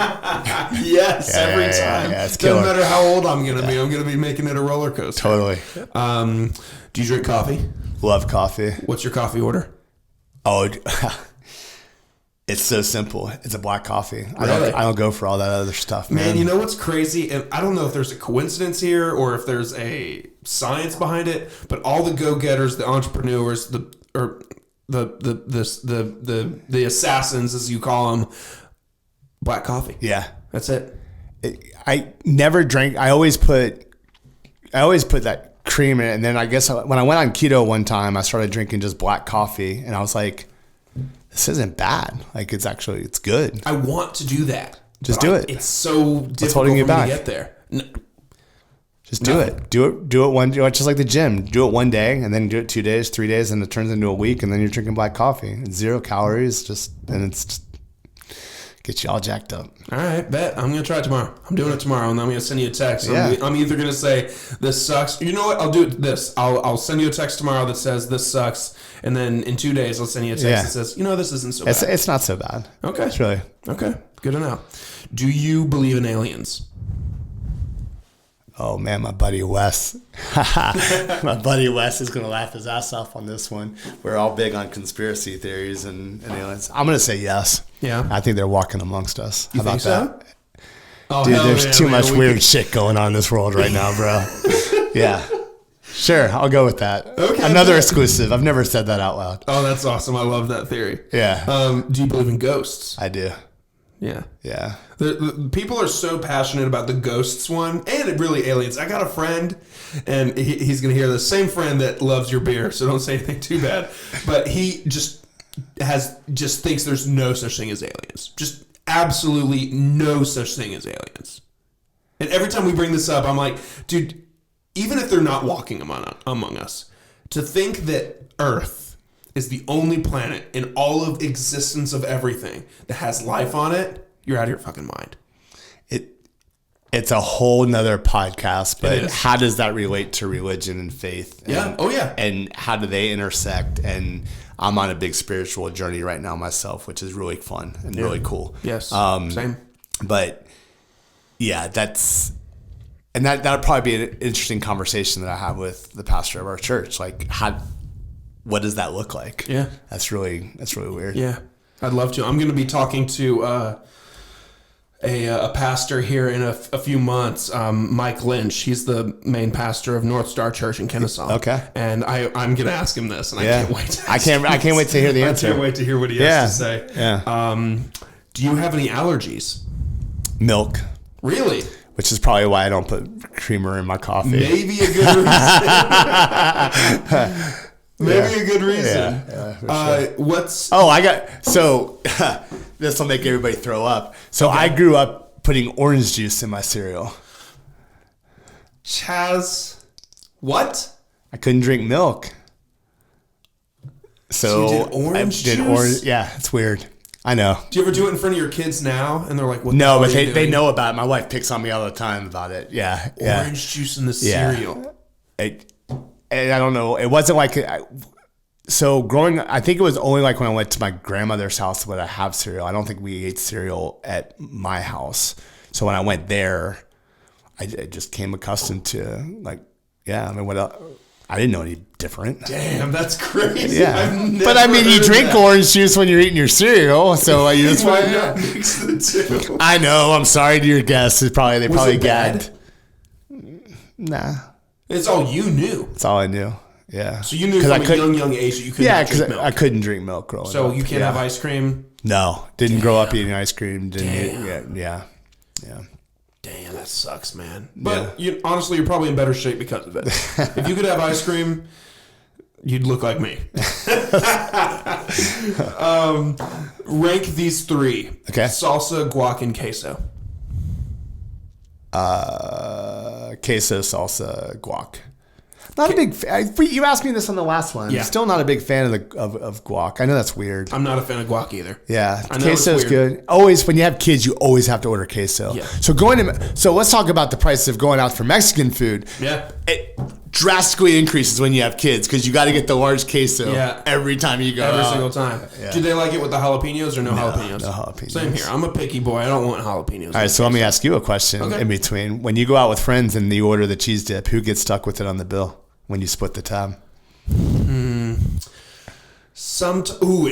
Speaker 1: Yes, every time.
Speaker 2: Yeah, it's
Speaker 1: doesn't matter how old I'm going to be. I'm going to be making it a roller coaster.
Speaker 2: Totally.
Speaker 1: Do you drink coffee?
Speaker 2: Love coffee.
Speaker 1: What's your coffee order?
Speaker 2: Oh, it's so simple. It's a black coffee.
Speaker 1: Really?
Speaker 2: I don't go for all that other stuff, man.
Speaker 1: Man, you know what's crazy? And I don't know if there's a coincidence here or if there's a science behind it, but all the go-getters, the entrepreneurs, the assassins, as you call them, black coffee.
Speaker 2: Yeah,
Speaker 1: that's it.
Speaker 2: I never drank. I always put that cream in it, and then I guess when I went on keto one time, I started drinking just black coffee, and I was like, this isn't bad. Like it's good.
Speaker 1: I want to do that.
Speaker 2: Just do it.
Speaker 1: It's so difficult
Speaker 2: What's holding you back?
Speaker 1: To get there.
Speaker 2: Just do it. Do it one. Just like the gym. Do it one day, and then do it 2 days, 3 days, and it turns into a week, and then you're drinking black coffee. It's 0 calories. And it's just gets you all jacked up.
Speaker 1: All right, bet. I'm gonna try it tomorrow. I'm doing it tomorrow, and I'm gonna send you a text.
Speaker 2: Yeah.
Speaker 1: I'm either gonna say this sucks. You know what? I'll do this. I'll send you a text tomorrow that says this sucks, and then in 2 days I'll send you a text that says, this isn't so bad.
Speaker 2: It's not so bad.
Speaker 1: Okay.
Speaker 2: It's really
Speaker 1: okay. Good to know. Do you believe in aliens?
Speaker 2: Oh man, my buddy Wes. My buddy Wes is gonna laugh his ass off on this one. We're all big on conspiracy theories and aliens. I'm gonna say yes.
Speaker 1: Yeah.
Speaker 2: I think they're walking amongst us.
Speaker 1: You
Speaker 2: How about
Speaker 1: think
Speaker 2: that?
Speaker 1: So? Oh,
Speaker 2: dude, there's too much weird shit going on in this world right now, bro. Yeah. Sure, I'll go with that.
Speaker 1: Okay.
Speaker 2: Another exclusive. I've never said that out loud.
Speaker 1: Oh, that's awesome. I love that theory.
Speaker 2: Yeah.
Speaker 1: Do you believe in ghosts?
Speaker 2: I do.
Speaker 1: Yeah.
Speaker 2: Yeah.
Speaker 1: The people are so passionate about the ghosts one and really aliens. I got a friend, and he's going to hear this. Same friend that loves your beer, so don't say anything too bad. But he just thinks there's no such thing as aliens. Just absolutely no such thing as aliens. And every time we bring this up, I'm like, dude, even if they're not walking among us, to think that Earth is the only planet in all of existence of everything that has life on it, you're out of your fucking mind.
Speaker 2: It's a whole nother podcast, but how does that relate to religion and faith?
Speaker 1: Yeah. Oh, yeah.
Speaker 2: And how do they intersect? And I'm on a big spiritual journey right now myself, which is really fun and really cool.
Speaker 1: Yes. Same.
Speaker 2: But yeah, that'll probably be an interesting conversation that I have with the pastor of our church. Like, what does that look like?
Speaker 1: Yeah.
Speaker 2: That's really weird.
Speaker 1: Yeah. I'd love to. I'm going to be talking to a pastor here in a few months, Mike Lynch. He's the main pastor of North Star Church in Kennesaw.
Speaker 2: Okay.
Speaker 1: And I'm going to ask him this, and I can't wait.
Speaker 2: I can't wait to hear the answer.
Speaker 1: I can't wait to hear what he has to say.
Speaker 2: Yeah.
Speaker 1: Do you have any allergies?
Speaker 2: Milk.
Speaker 1: Really?
Speaker 2: Which is probably why I don't put creamer in my coffee.
Speaker 1: Maybe a good reason. Maybe a good reason.
Speaker 2: Yeah, sure. This will make everybody throw up. So I grew up putting orange juice in my cereal.
Speaker 1: Chaz, what?
Speaker 2: I couldn't drink milk. So
Speaker 1: you did orange juice?
Speaker 2: Yeah, it's weird. I know.
Speaker 1: Do you ever do it in front of your kids now? And they're like, what?
Speaker 2: No, but they know about it. My wife picks on me all the time about it. Yeah.
Speaker 1: Orange juice in the cereal.
Speaker 2: And I don't know. It wasn't like... So growing, I think it was only like when I went to my grandmother's house would I have cereal. I don't think we ate cereal at my house. So when I went there, I just came accustomed to what else? I didn't know any different.
Speaker 1: Damn, that's crazy.
Speaker 2: Yeah, but I mean, you drink orange juice when you're eating your cereal, so you just
Speaker 1: Why not mix the two?
Speaker 2: I know. I'm sorry to your guests. They probably gagged. Nah,
Speaker 1: it's all you knew.
Speaker 2: It's all I knew. Yeah.
Speaker 1: So you knew from a young age that you couldn't drink milk.
Speaker 2: I couldn't drink milk growing up.
Speaker 1: So you can't have ice cream?
Speaker 2: No, didn't grow up eating ice cream. Yeah.
Speaker 1: Damn, that sucks, man. But honestly, you're probably in better shape because of it. If you could have ice cream, you'd look like me. Rank these three.
Speaker 2: Okay.
Speaker 1: Salsa, guac, and queso.
Speaker 2: Queso, salsa, guac. Not a big fan. You asked me this on the last one.
Speaker 1: Yeah.
Speaker 2: Still not a big fan of guac. I know that's weird.
Speaker 1: I'm not a fan of guac either.
Speaker 2: Yeah, queso is good. Always, when you have kids, you always have to order queso.
Speaker 1: Yeah.
Speaker 2: So let's talk about the price of going out for Mexican food.
Speaker 1: Yeah.
Speaker 2: It drastically increases when you have kids because you got to get the large queso every time you go
Speaker 1: Every
Speaker 2: out.
Speaker 1: single time. Yeah. Do they like it with the jalapenos or no jalapenos?
Speaker 2: No jalapenos.
Speaker 1: Same here. I'm a picky boy. I don't want jalapenos.
Speaker 2: All right, so let me ask you a question in between. When you go out with friends and you order the cheese dip, who gets stuck with it on the bill when you split the tab?
Speaker 1: And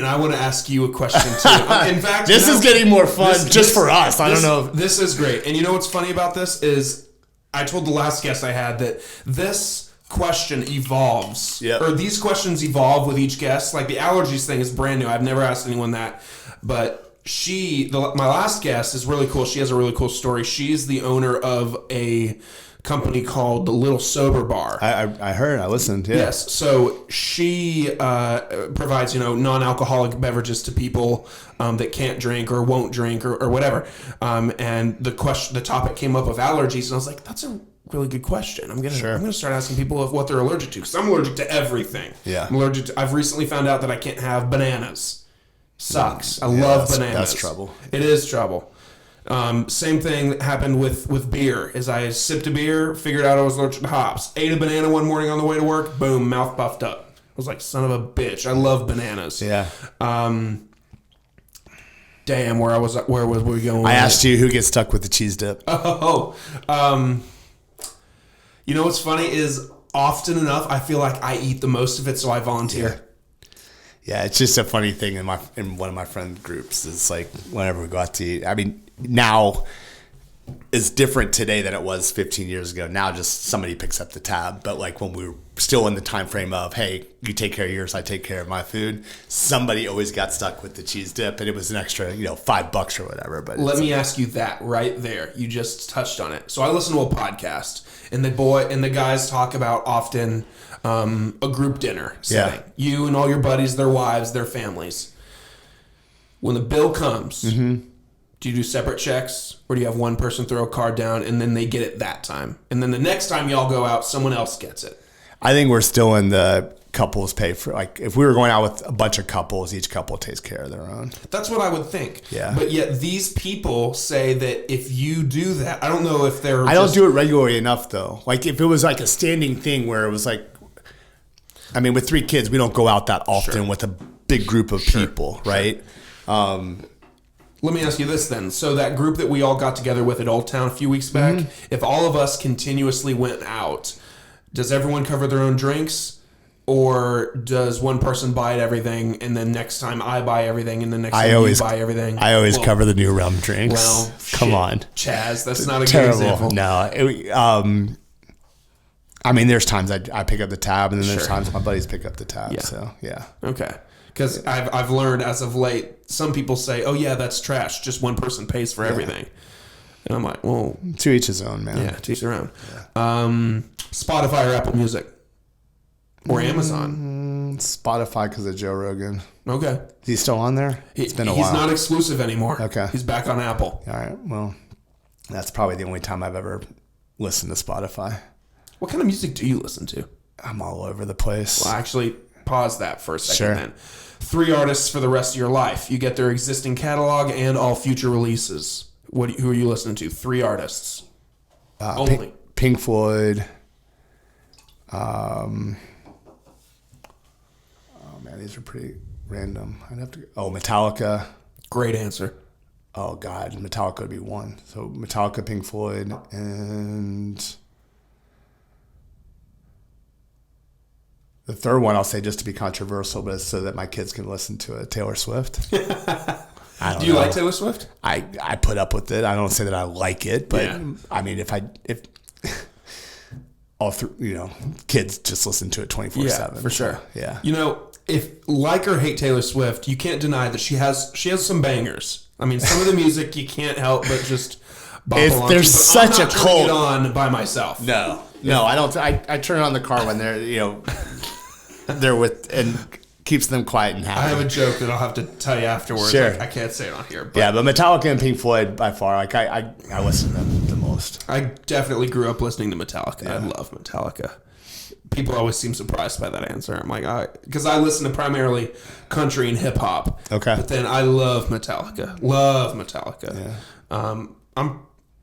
Speaker 1: I want to ask you a question too. In fact,
Speaker 2: this is getting more fun for us. I don't know.
Speaker 1: This is great. And you know what's funny about this is I told the last guest I had that this question evolves, or these questions evolve with each guest. Like the allergies thing is brand new. I've never asked anyone that, but my last guest is really cool. She has a really cool story. She's the owner of a company called the Little Sober Bar.
Speaker 2: I heard. I listened. Yeah.
Speaker 1: Yes. So she provides non-alcoholic beverages to people that can't drink or won't drink or whatever. And the topic came up of allergies, and I was like, that's a really good question. I'm gonna start asking people what they're allergic to, because I'm allergic to everything.
Speaker 2: Yeah.
Speaker 1: I've recently found out that I can't have bananas. Sucks. I love bananas.
Speaker 2: That's trouble.
Speaker 1: It is trouble. Same thing that happened with beer. Is I sipped a beer, figured out I was allergic to hops. Ate a banana one morning on the way to work. Boom, mouth puffed up. I was like, son of a bitch. I love bananas.
Speaker 2: Yeah.
Speaker 1: Damn, where was we going?
Speaker 2: I asked you who gets stuck with the cheese dip.
Speaker 1: You know what's funny is often enough I feel like I eat the most of it, so I volunteer.
Speaker 2: Yeah, it's just a funny thing in one of my friend groups. It's like whenever we go out to eat. I mean, now it's different today than it was 15 years ago. Now just somebody picks up the tab. But like when we were still in the time frame of, hey, you take care of yours, I take care of my food, somebody always got stuck with the cheese dip, and it was an extra, $5 or whatever. But
Speaker 1: let me ask you that right there. You just touched on it. So I listen to a podcast, and the guys talk about often a group dinner setting. Yeah. You and all your buddies, their wives, their families. When the bill comes, do you do separate checks, or do you have one person throw a card down and then they get it that time? And then the next time y'all go out, someone else gets it?
Speaker 2: I think we're still in the couples pay for, like, if we were going out with a bunch of couples, each couple takes care of their own.
Speaker 1: That's what I would think.
Speaker 2: Yeah.
Speaker 1: But yet these people say that if you do that, I don't know if they're
Speaker 2: I don't do it regularly enough, though. Like, if it was like a standing thing where it was like, I mean, with 3 kids, we don't go out that often with a big group of people, right?
Speaker 1: Let me ask you this then. So that group that we all got together with at Old Town a few weeks back, if all of us continuously went out, does everyone cover their own drinks? Or does one person buy everything, and then next time I buy everything, and the next time you buy everything?
Speaker 2: I always cover the new Realm drinks.
Speaker 1: Well,
Speaker 2: come on.
Speaker 1: Chaz, that's not a
Speaker 2: terrible.
Speaker 1: good example.
Speaker 2: No. I mean, there's times I pick up the tab, and then there's times my buddies pick up the tab. Yeah. So, yeah.
Speaker 1: Okay. Because I've learned as of late, some people say, oh, yeah, that's trash. Just one person pays for everything. And I'm like, well.
Speaker 2: To each his own, man.
Speaker 1: Yeah, to each their own. Yeah. Spotify or Apple Music? Or Amazon?
Speaker 2: Spotify because of Joe Rogan.
Speaker 1: Okay.
Speaker 2: Is he still on there? It's been a while.
Speaker 1: He's not exclusive anymore.
Speaker 2: Okay.
Speaker 1: He's back on Apple.
Speaker 2: All right. Well, that's probably the only time I've ever listened to Spotify.
Speaker 1: What kind of music do you listen to?
Speaker 2: I'm all over the place.
Speaker 1: Well, actually, pause that for a second then. 3 artists for the rest of your life. You get their existing catalog and all future releases. Who are you listening to? 3 artists. Only.
Speaker 2: Pink Floyd. These are pretty random. I'd have to. Metallica.
Speaker 1: Great answer.
Speaker 2: Oh God, Metallica would be one. So Metallica, Pink Floyd, and The third one, I'll say just to be controversial, but it's so that my kids can listen to it, Taylor Swift.
Speaker 1: Do you like Taylor Swift?
Speaker 2: I put up with it. I don't say that I like it, but I mean, if all three, kids just listen to it 24/7.
Speaker 1: Yeah, for sure.
Speaker 2: Yeah.
Speaker 1: If like or hate Taylor Swift, you can't deny that she has some bangers. I mean, some of the music you can't help but just bop along to.
Speaker 2: There's such
Speaker 1: I'm not
Speaker 2: a cult.
Speaker 1: It on by myself.
Speaker 2: No, I don't. I turn it on the car when they're with and keeps them quiet and happy.
Speaker 1: I have a joke that I'll have to tell you afterwards.
Speaker 2: Sure.
Speaker 1: I can't say it on here. But
Speaker 2: yeah, but Metallica and Pink Floyd by far. Like I listen to them the most.
Speaker 1: I definitely grew up listening to Metallica.
Speaker 2: Yeah.
Speaker 1: I love Metallica. People always seem surprised by that answer. I'm like, because I listen to primarily country and hip hop.
Speaker 2: Okay.
Speaker 1: But then I love Metallica. Love Metallica.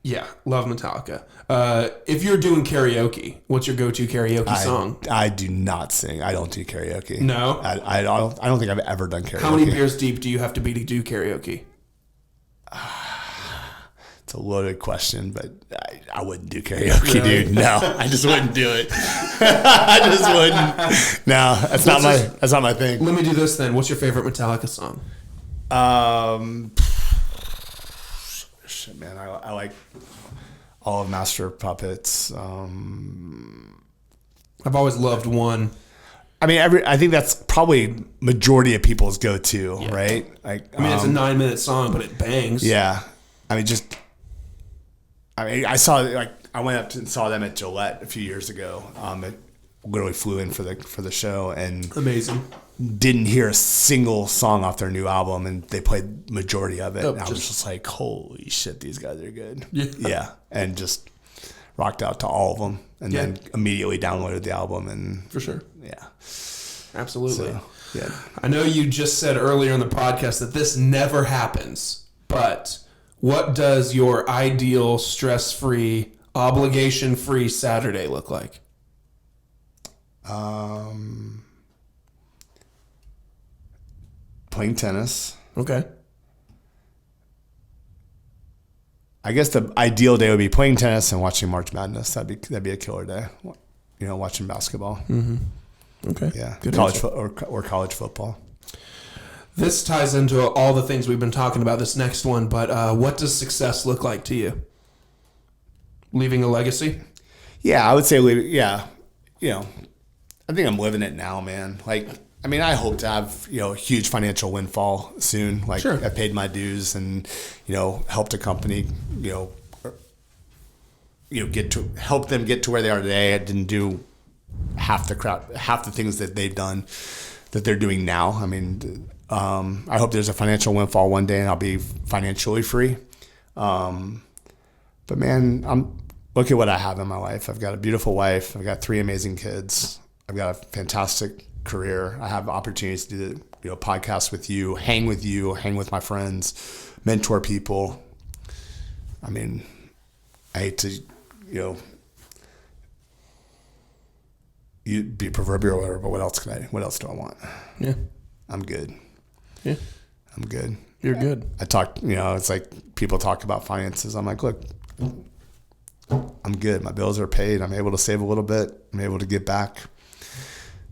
Speaker 2: Yeah.
Speaker 1: Love Metallica. If you're doing karaoke, what's your go-to karaoke song?
Speaker 2: I do not sing. I don't do karaoke.
Speaker 1: No?
Speaker 2: I don't think I've ever done karaoke.
Speaker 1: How many beers deep do you have to be to do karaoke?
Speaker 2: It's a loaded question, but I wouldn't do karaoke, really? Dude. No, I just wouldn't do it. I just wouldn't. No, that's not my thing.
Speaker 1: Let me do this then. What's your favorite Metallica song?
Speaker 2: Shit, man, I like all of Master of Puppets.
Speaker 1: I've always loved one.
Speaker 2: I mean, I think that's probably majority of people's go-to, right? Like,
Speaker 1: it's a 9-minute song, but it bangs.
Speaker 2: Yeah, I saw I went up and saw them at Gillette a few years ago. I literally flew in for the show and
Speaker 1: amazing.
Speaker 2: Didn't hear a single song off their new album, and they played majority of it. And I was just like, "Holy shit, these guys are good!" Yeah, and just rocked out to all of them, and then immediately downloaded the album. And
Speaker 1: for sure,
Speaker 2: yeah,
Speaker 1: absolutely.
Speaker 2: So, yeah,
Speaker 1: I know you just said earlier in the podcast that this never happens, but what does your ideal stress-free, obligation-free Saturday look like?
Speaker 2: Playing tennis.
Speaker 1: Okay.
Speaker 2: I guess the ideal day would be playing tennis and watching March Madness. That'd be a killer day. Watching basketball.
Speaker 1: Mm-hmm. Okay.
Speaker 2: Yeah.
Speaker 1: Good
Speaker 2: college or college football.
Speaker 1: This ties into all the things we've been talking about, this next one, but what does success look like to you? Leaving a legacy?
Speaker 2: Yeah, I would say I think I'm living it now, man. I hope to have, a huge financial windfall soon.
Speaker 1: Sure.
Speaker 2: I paid my dues and, helped a company, help them get to where they are today. I didn't do half the things that they've done that they're doing now. I hope there's a financial windfall one day and I'll be financially free. But man, look at what I have in my life. I've got a beautiful wife. I've got 3 amazing kids. I've got a fantastic career. I have opportunities to do podcasts with you, hang with my friends, mentor people. I hate to, you be proverbial or whatever, but what else do I want?
Speaker 1: Yeah.
Speaker 2: I'm good.
Speaker 1: Yeah.
Speaker 2: I'm good.
Speaker 1: You're good.
Speaker 2: I talk, it's like people talk about finances. I'm like, look, I'm good. My bills are paid. I'm able to save a little bit. I'm able to give back.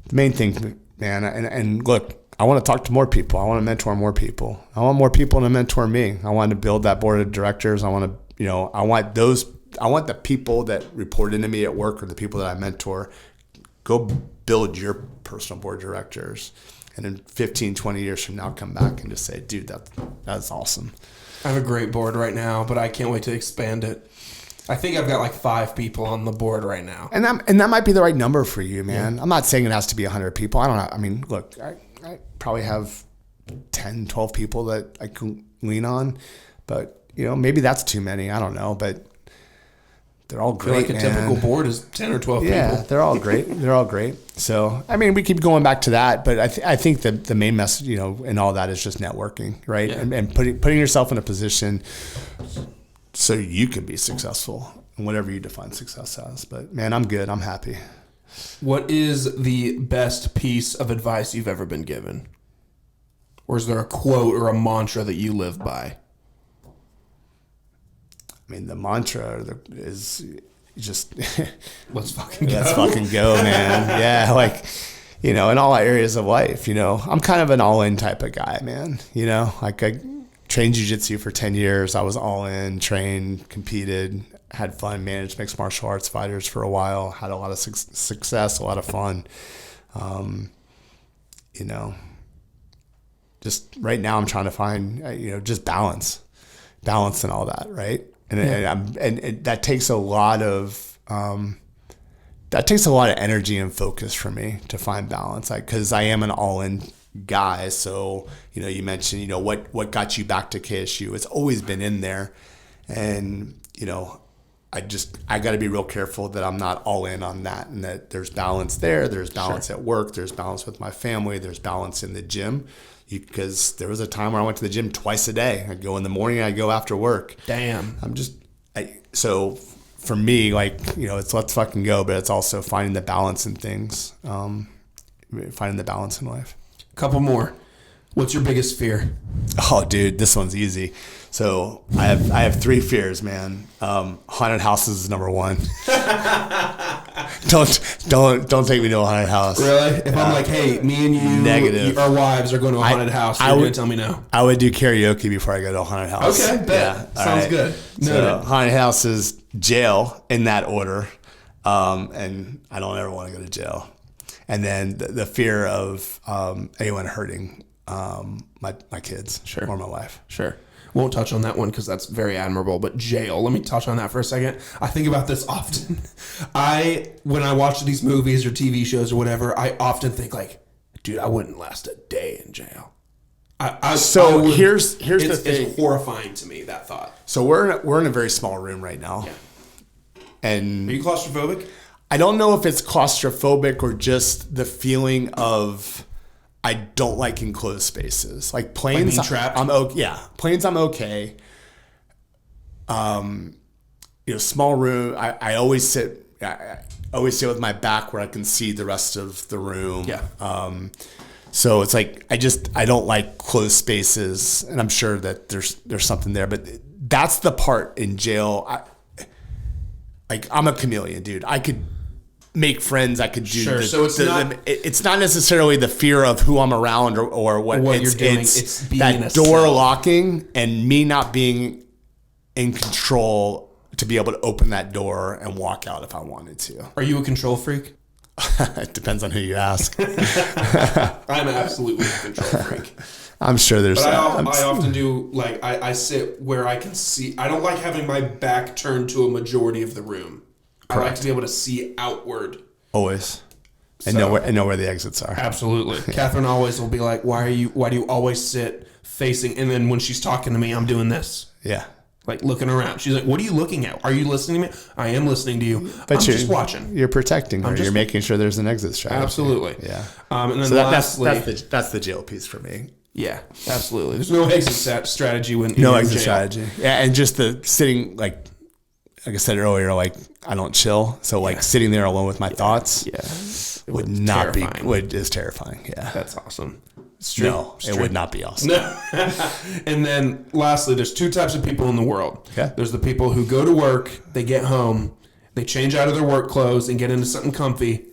Speaker 2: The main thing, man, and look, I want to talk to more people. I want to mentor more people. I want more people to mentor me. I want to build that board of directors. I want to, I want the people that report into me at work or the people that I mentor, go build your personal board of directors. And in 15, 20 years from now, come back and just say, dude, that's awesome.
Speaker 1: I have a great board right now, but I can't wait to expand it. I think I've got 5 people on the board right now.
Speaker 2: And that might be the right number for you, man. Yeah. I'm not saying it has to be 100 people. I don't know. Look, I probably have 10, 12 people that I can lean on. But, maybe that's too many. I don't know. But they're all great,
Speaker 1: I feel like a typical board is 10 or 12 people.
Speaker 2: Yeah, they're all great. They're all great. So, we keep going back to that. But I think the main message, in all that is just networking, right? Yeah. And putting yourself in a position so you can be successful in whatever you define success as. But, man, I'm good. I'm happy.
Speaker 1: What is the best piece of advice you've ever been given? Or is there a quote or a mantra that you live by?
Speaker 2: The mantra is just...
Speaker 1: Let's fucking go.
Speaker 2: Let's fucking go, man. Yeah, you know, in all areas of life, you know, I'm kind of an all-in type of guy, man. You know, like I trained jiu-jitsu for 10 years. I was all in, trained, competed, had fun, managed mixed martial arts fighters for a while, had a lot of success, a lot of fun. You know, just right now I'm trying to find, you know, just balance and all that. Right. And that takes a lot of, energy and focus for me to find balance. Like, cause I am an all-in guy. So, you know, you mentioned, you know, what got you back to KSU? It's always been in there. And, you know, I got to be real careful that I'm not all in on that, and that there's balance there. There's balance at work. There's balance with my family. There's balance in the gym. Because there was a time where I went to the gym twice a day. I'd go in the morning, I'd go after work.
Speaker 1: Damn.
Speaker 2: So for me, like, you know, it's let's fucking go, but it's also finding the balance in things, finding the balance in life.
Speaker 1: Couple more. What's your biggest fear?
Speaker 2: Oh, dude, this one's easy. So I have 3 fears, man. Haunted houses is number 1. Don't take me to a haunted house.
Speaker 1: Really? If I'm like, hey, me and you,
Speaker 2: negative.
Speaker 1: Our wives are going to a haunted house, you're going to tell me no.
Speaker 2: I would do karaoke before I go to a haunted house.
Speaker 1: Okay, bet. Yeah, sounds good.
Speaker 2: So haunted house is jail in that order, and I don't ever want to go to jail. And then the fear of anyone hurting my kids or my wife.
Speaker 1: Sure. Won't touch on that one because that's very admirable, but jail, let me touch on that for a second. I think about this often. When I watch these movies or TV shows or whatever, I often think like, dude, I wouldn't last a day in jail.
Speaker 2: Here's the thing.
Speaker 1: It's horrifying to me, that thought.
Speaker 2: So we're in a very small room right now.
Speaker 1: Yeah.
Speaker 2: And
Speaker 1: are you claustrophobic?
Speaker 2: I don't know if it's claustrophobic or just the feeling of I don't like enclosed spaces. Like planes,
Speaker 1: like being trapped?
Speaker 2: I'm okay. Yeah, planes, I'm okay. You know, small room. I always sit. I always sit with my back where I can see the rest of the room. Yeah. So it's like I don't like closed spaces, and I'm sure that there's something there. But that's the part in jail. I'm a chameleon, dude. I could make friends. I could do.
Speaker 1: Sure. So
Speaker 2: it's not necessarily the fear of who I'm around or what
Speaker 1: you're doing. It's being
Speaker 2: that door locking and me not being in control to be able to open that door and walk out if I wanted to.
Speaker 1: Are you a control freak?
Speaker 2: It depends on who you ask.
Speaker 1: I'm absolutely a control freak.
Speaker 2: I'm sure there's.
Speaker 1: But I often do, like, I sit where I can see. I don't like having my back turned to a majority of the room. Correct. I like to be able to see outward.
Speaker 2: Always. And know where the exits are.
Speaker 1: Absolutely. Yeah. Catherine always will be like, why do you always sit facing? And then when she's talking to me, I'm doing this.
Speaker 2: Yeah.
Speaker 1: Like looking around. She's like, what are you looking at? Are you listening to me? I am listening to you. But I'm just watching.
Speaker 2: You're protecting her. You're making sure there's an exit strategy.
Speaker 1: Absolutely.
Speaker 2: Yeah.
Speaker 1: And then
Speaker 2: so
Speaker 1: lastly,
Speaker 2: that's the jail piece for me.
Speaker 1: Yeah, absolutely. There's no exit strategy when
Speaker 2: no exit strategy. Yeah, and just the sitting, like I said earlier, like I don't chill. So like sitting there alone with my thoughts, would not terrifying. Is terrifying. Yeah,
Speaker 1: that's awesome.
Speaker 2: It would not be awesome.
Speaker 1: No. And then lastly, there's 2 types of people in the world.
Speaker 2: Okay.
Speaker 1: There's the people who go to work, they get home, they change out of their work clothes and get into something comfy,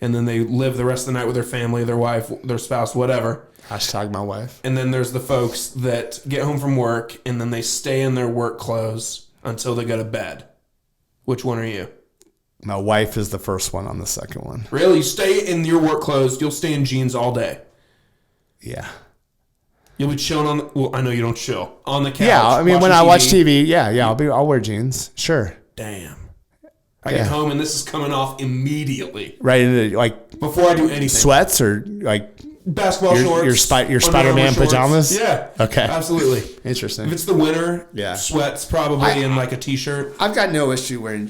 Speaker 1: and then they live the rest of the night with their family, their wife, their spouse, whatever.
Speaker 2: # my wife.
Speaker 1: And then there's the folks that get home from work and then they stay in their work clothes until they go to bed. Which one are you?
Speaker 2: My wife is the first one on the second one.
Speaker 1: Really? You stay in your work clothes, you'll stay in jeans all day.
Speaker 2: Yeah.
Speaker 1: You'll be chilling well, I know you don't chill. On the couch.
Speaker 2: Yeah, I mean when I watch TV, I'll wear jeans. Sure.
Speaker 1: Damn. I get home and this is coming off immediately.
Speaker 2: Right into like
Speaker 1: before I do anything.
Speaker 2: Sweats or like
Speaker 1: basketball shorts.
Speaker 2: Your Spider-Man pajamas?
Speaker 1: Yeah.
Speaker 2: Okay.
Speaker 1: Absolutely.
Speaker 2: Interesting.
Speaker 1: If it's the winter, sweats probably and like a t-shirt.
Speaker 2: I've got no issue wearing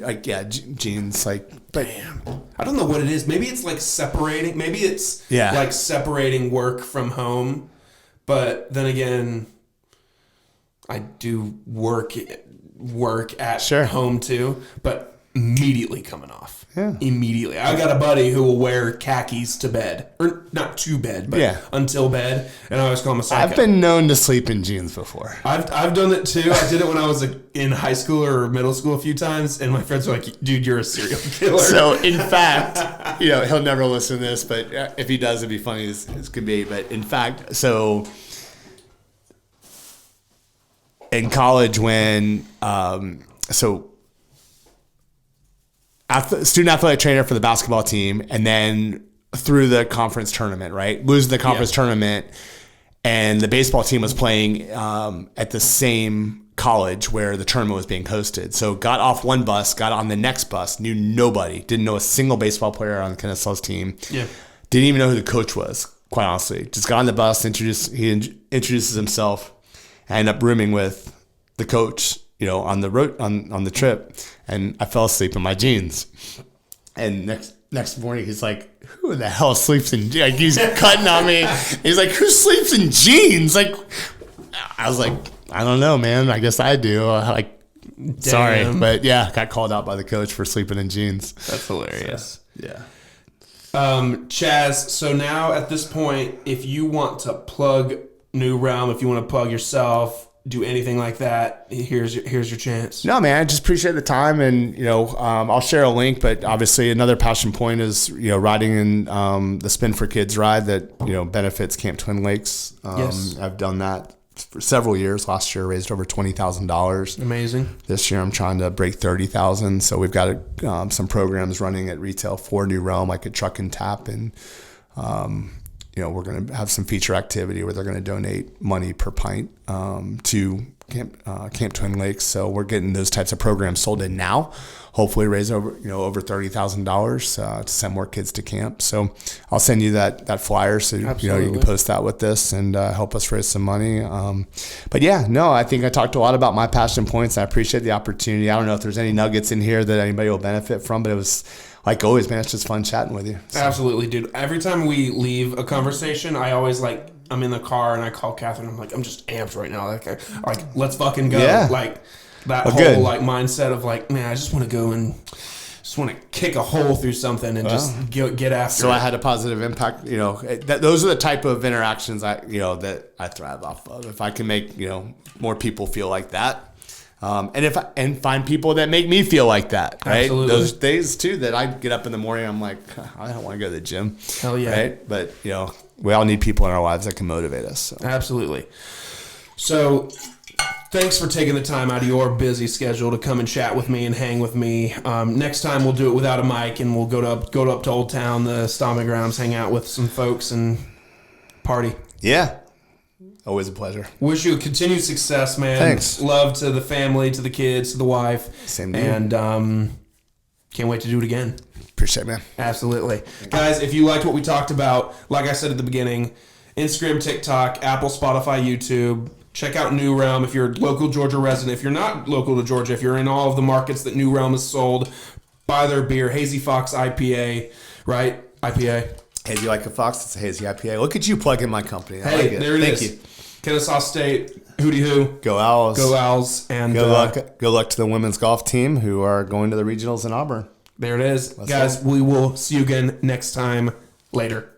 Speaker 2: jeans
Speaker 1: damn. I don't know what it is. Maybe it's like separating. Maybe it's like separating work from home. But then again, I do work at home too, but immediately coming off. immediately. I got a buddy who will wear khakis to bed. Or not to bed, but until bed. And I always call him a psycho.
Speaker 2: I've been known to sleep in jeans before.
Speaker 1: I've done it too. I did it when I was in high school or middle school a few times. And my friends were like, dude, you're a serial killer.
Speaker 2: So, in fact, he'll never listen to this. But if he does, it'd be funny as could be. But in fact, so in college when student athletic trainer for the basketball team, and then through the conference tournament, right? Losing the conference tournament, and the baseball team was playing at the same college where the tournament was being hosted. So got off one bus, got on the next bus, knew nobody, didn't know a single baseball player on the Kennesaw's team. Yeah. Didn't even know who the coach was, quite honestly. Just got on the bus, he introduces himself. I ended up rooming with the coach, on the road on the trip, and I fell asleep in my jeans. And next morning, he's like, "Who the hell sleeps in jeans?" Like, he's cutting on me. He's like, "Who sleeps in jeans?" Like, I was like, "I don't know, man. I guess I do." Sorry, but yeah, got called out by the coach for sleeping in jeans.
Speaker 1: That's hilarious.
Speaker 2: So, yeah.
Speaker 1: Chaz, so now at this point, if you want to plug New Realm, if you want to plug yourself, do anything like that, here's your chance.
Speaker 2: No, man, I just appreciate the time, and I'll share a link. But obviously, another passion point is riding in the Spin for Kids ride that benefits Camp Twin Lakes. Yes. I've done that for several years. Last year, raised over $20,000.
Speaker 1: Amazing. This
Speaker 2: year, I'm trying to break $30,000. So we've got some programs running at retail for New Realm, like a Truck and Tap, and we're going to have some feature activity where they're going to donate money per pint to Camp Twin Lakes. So we're getting those types of programs sold in now. Hopefully raise over $30,000 to send more kids to camp. So I'll send you that flyer so you can post that with this and help us raise some money. I think I talked a lot about my passion points. I appreciate the opportunity. I don't know if there's any nuggets in here that anybody will benefit from, but it was, like always, man, it's just fun chatting with you.
Speaker 1: So. Absolutely, dude. Every time we leave a conversation, I always I'm in the car and I call Catherine. I'm like, I'm just amped right now. Like let's fucking go. Yeah. Like that whole good. Mindset of man, I just want to go and just want to kick a hole through something and just get after.
Speaker 2: So I had a positive impact. Those are the type of interactions that I thrive off of. If I can make more people feel like that. And find people that make me feel like that, right? Absolutely. Those days too that I get up in the morning, I'm like, I don't want to go to the gym.
Speaker 1: Hell yeah.
Speaker 2: Right? But we all need people in our lives that can motivate us. So.
Speaker 1: Absolutely. So thanks for taking the time out of your busy schedule to come and chat with me and hang with me. Next time we'll do it without a mic, and we'll go up to Old Town, the stomping grounds, hang out with some folks and party.
Speaker 2: Yeah. Always a pleasure.
Speaker 1: Wish you continued success, man.
Speaker 2: Thanks.
Speaker 1: Love to the family, to the kids, to the wife.
Speaker 2: Same to you.
Speaker 1: And can't wait to do it again.
Speaker 2: Appreciate it, man.
Speaker 1: Absolutely. Guys, if you liked what we talked about, like I said at the beginning, Instagram, TikTok, Apple, Spotify, YouTube. Check out New Realm if you're a local Georgia resident. If you're not local to Georgia, if you're in all of the markets that New Realm is sold, buy their beer, Hazy Fox IPA, right? IPA.
Speaker 2: Hazy like a fox, it's a hazy IPA. Look at you plugging my company.
Speaker 1: I like it. There it is. Thank you. Kennesaw State, hooty hoo.
Speaker 2: Go Owls.
Speaker 1: Go Owls. And
Speaker 2: Go luck to the women's golf team who are going to the regionals in Auburn.
Speaker 1: There it is. Guys, we will see you again next time. Later.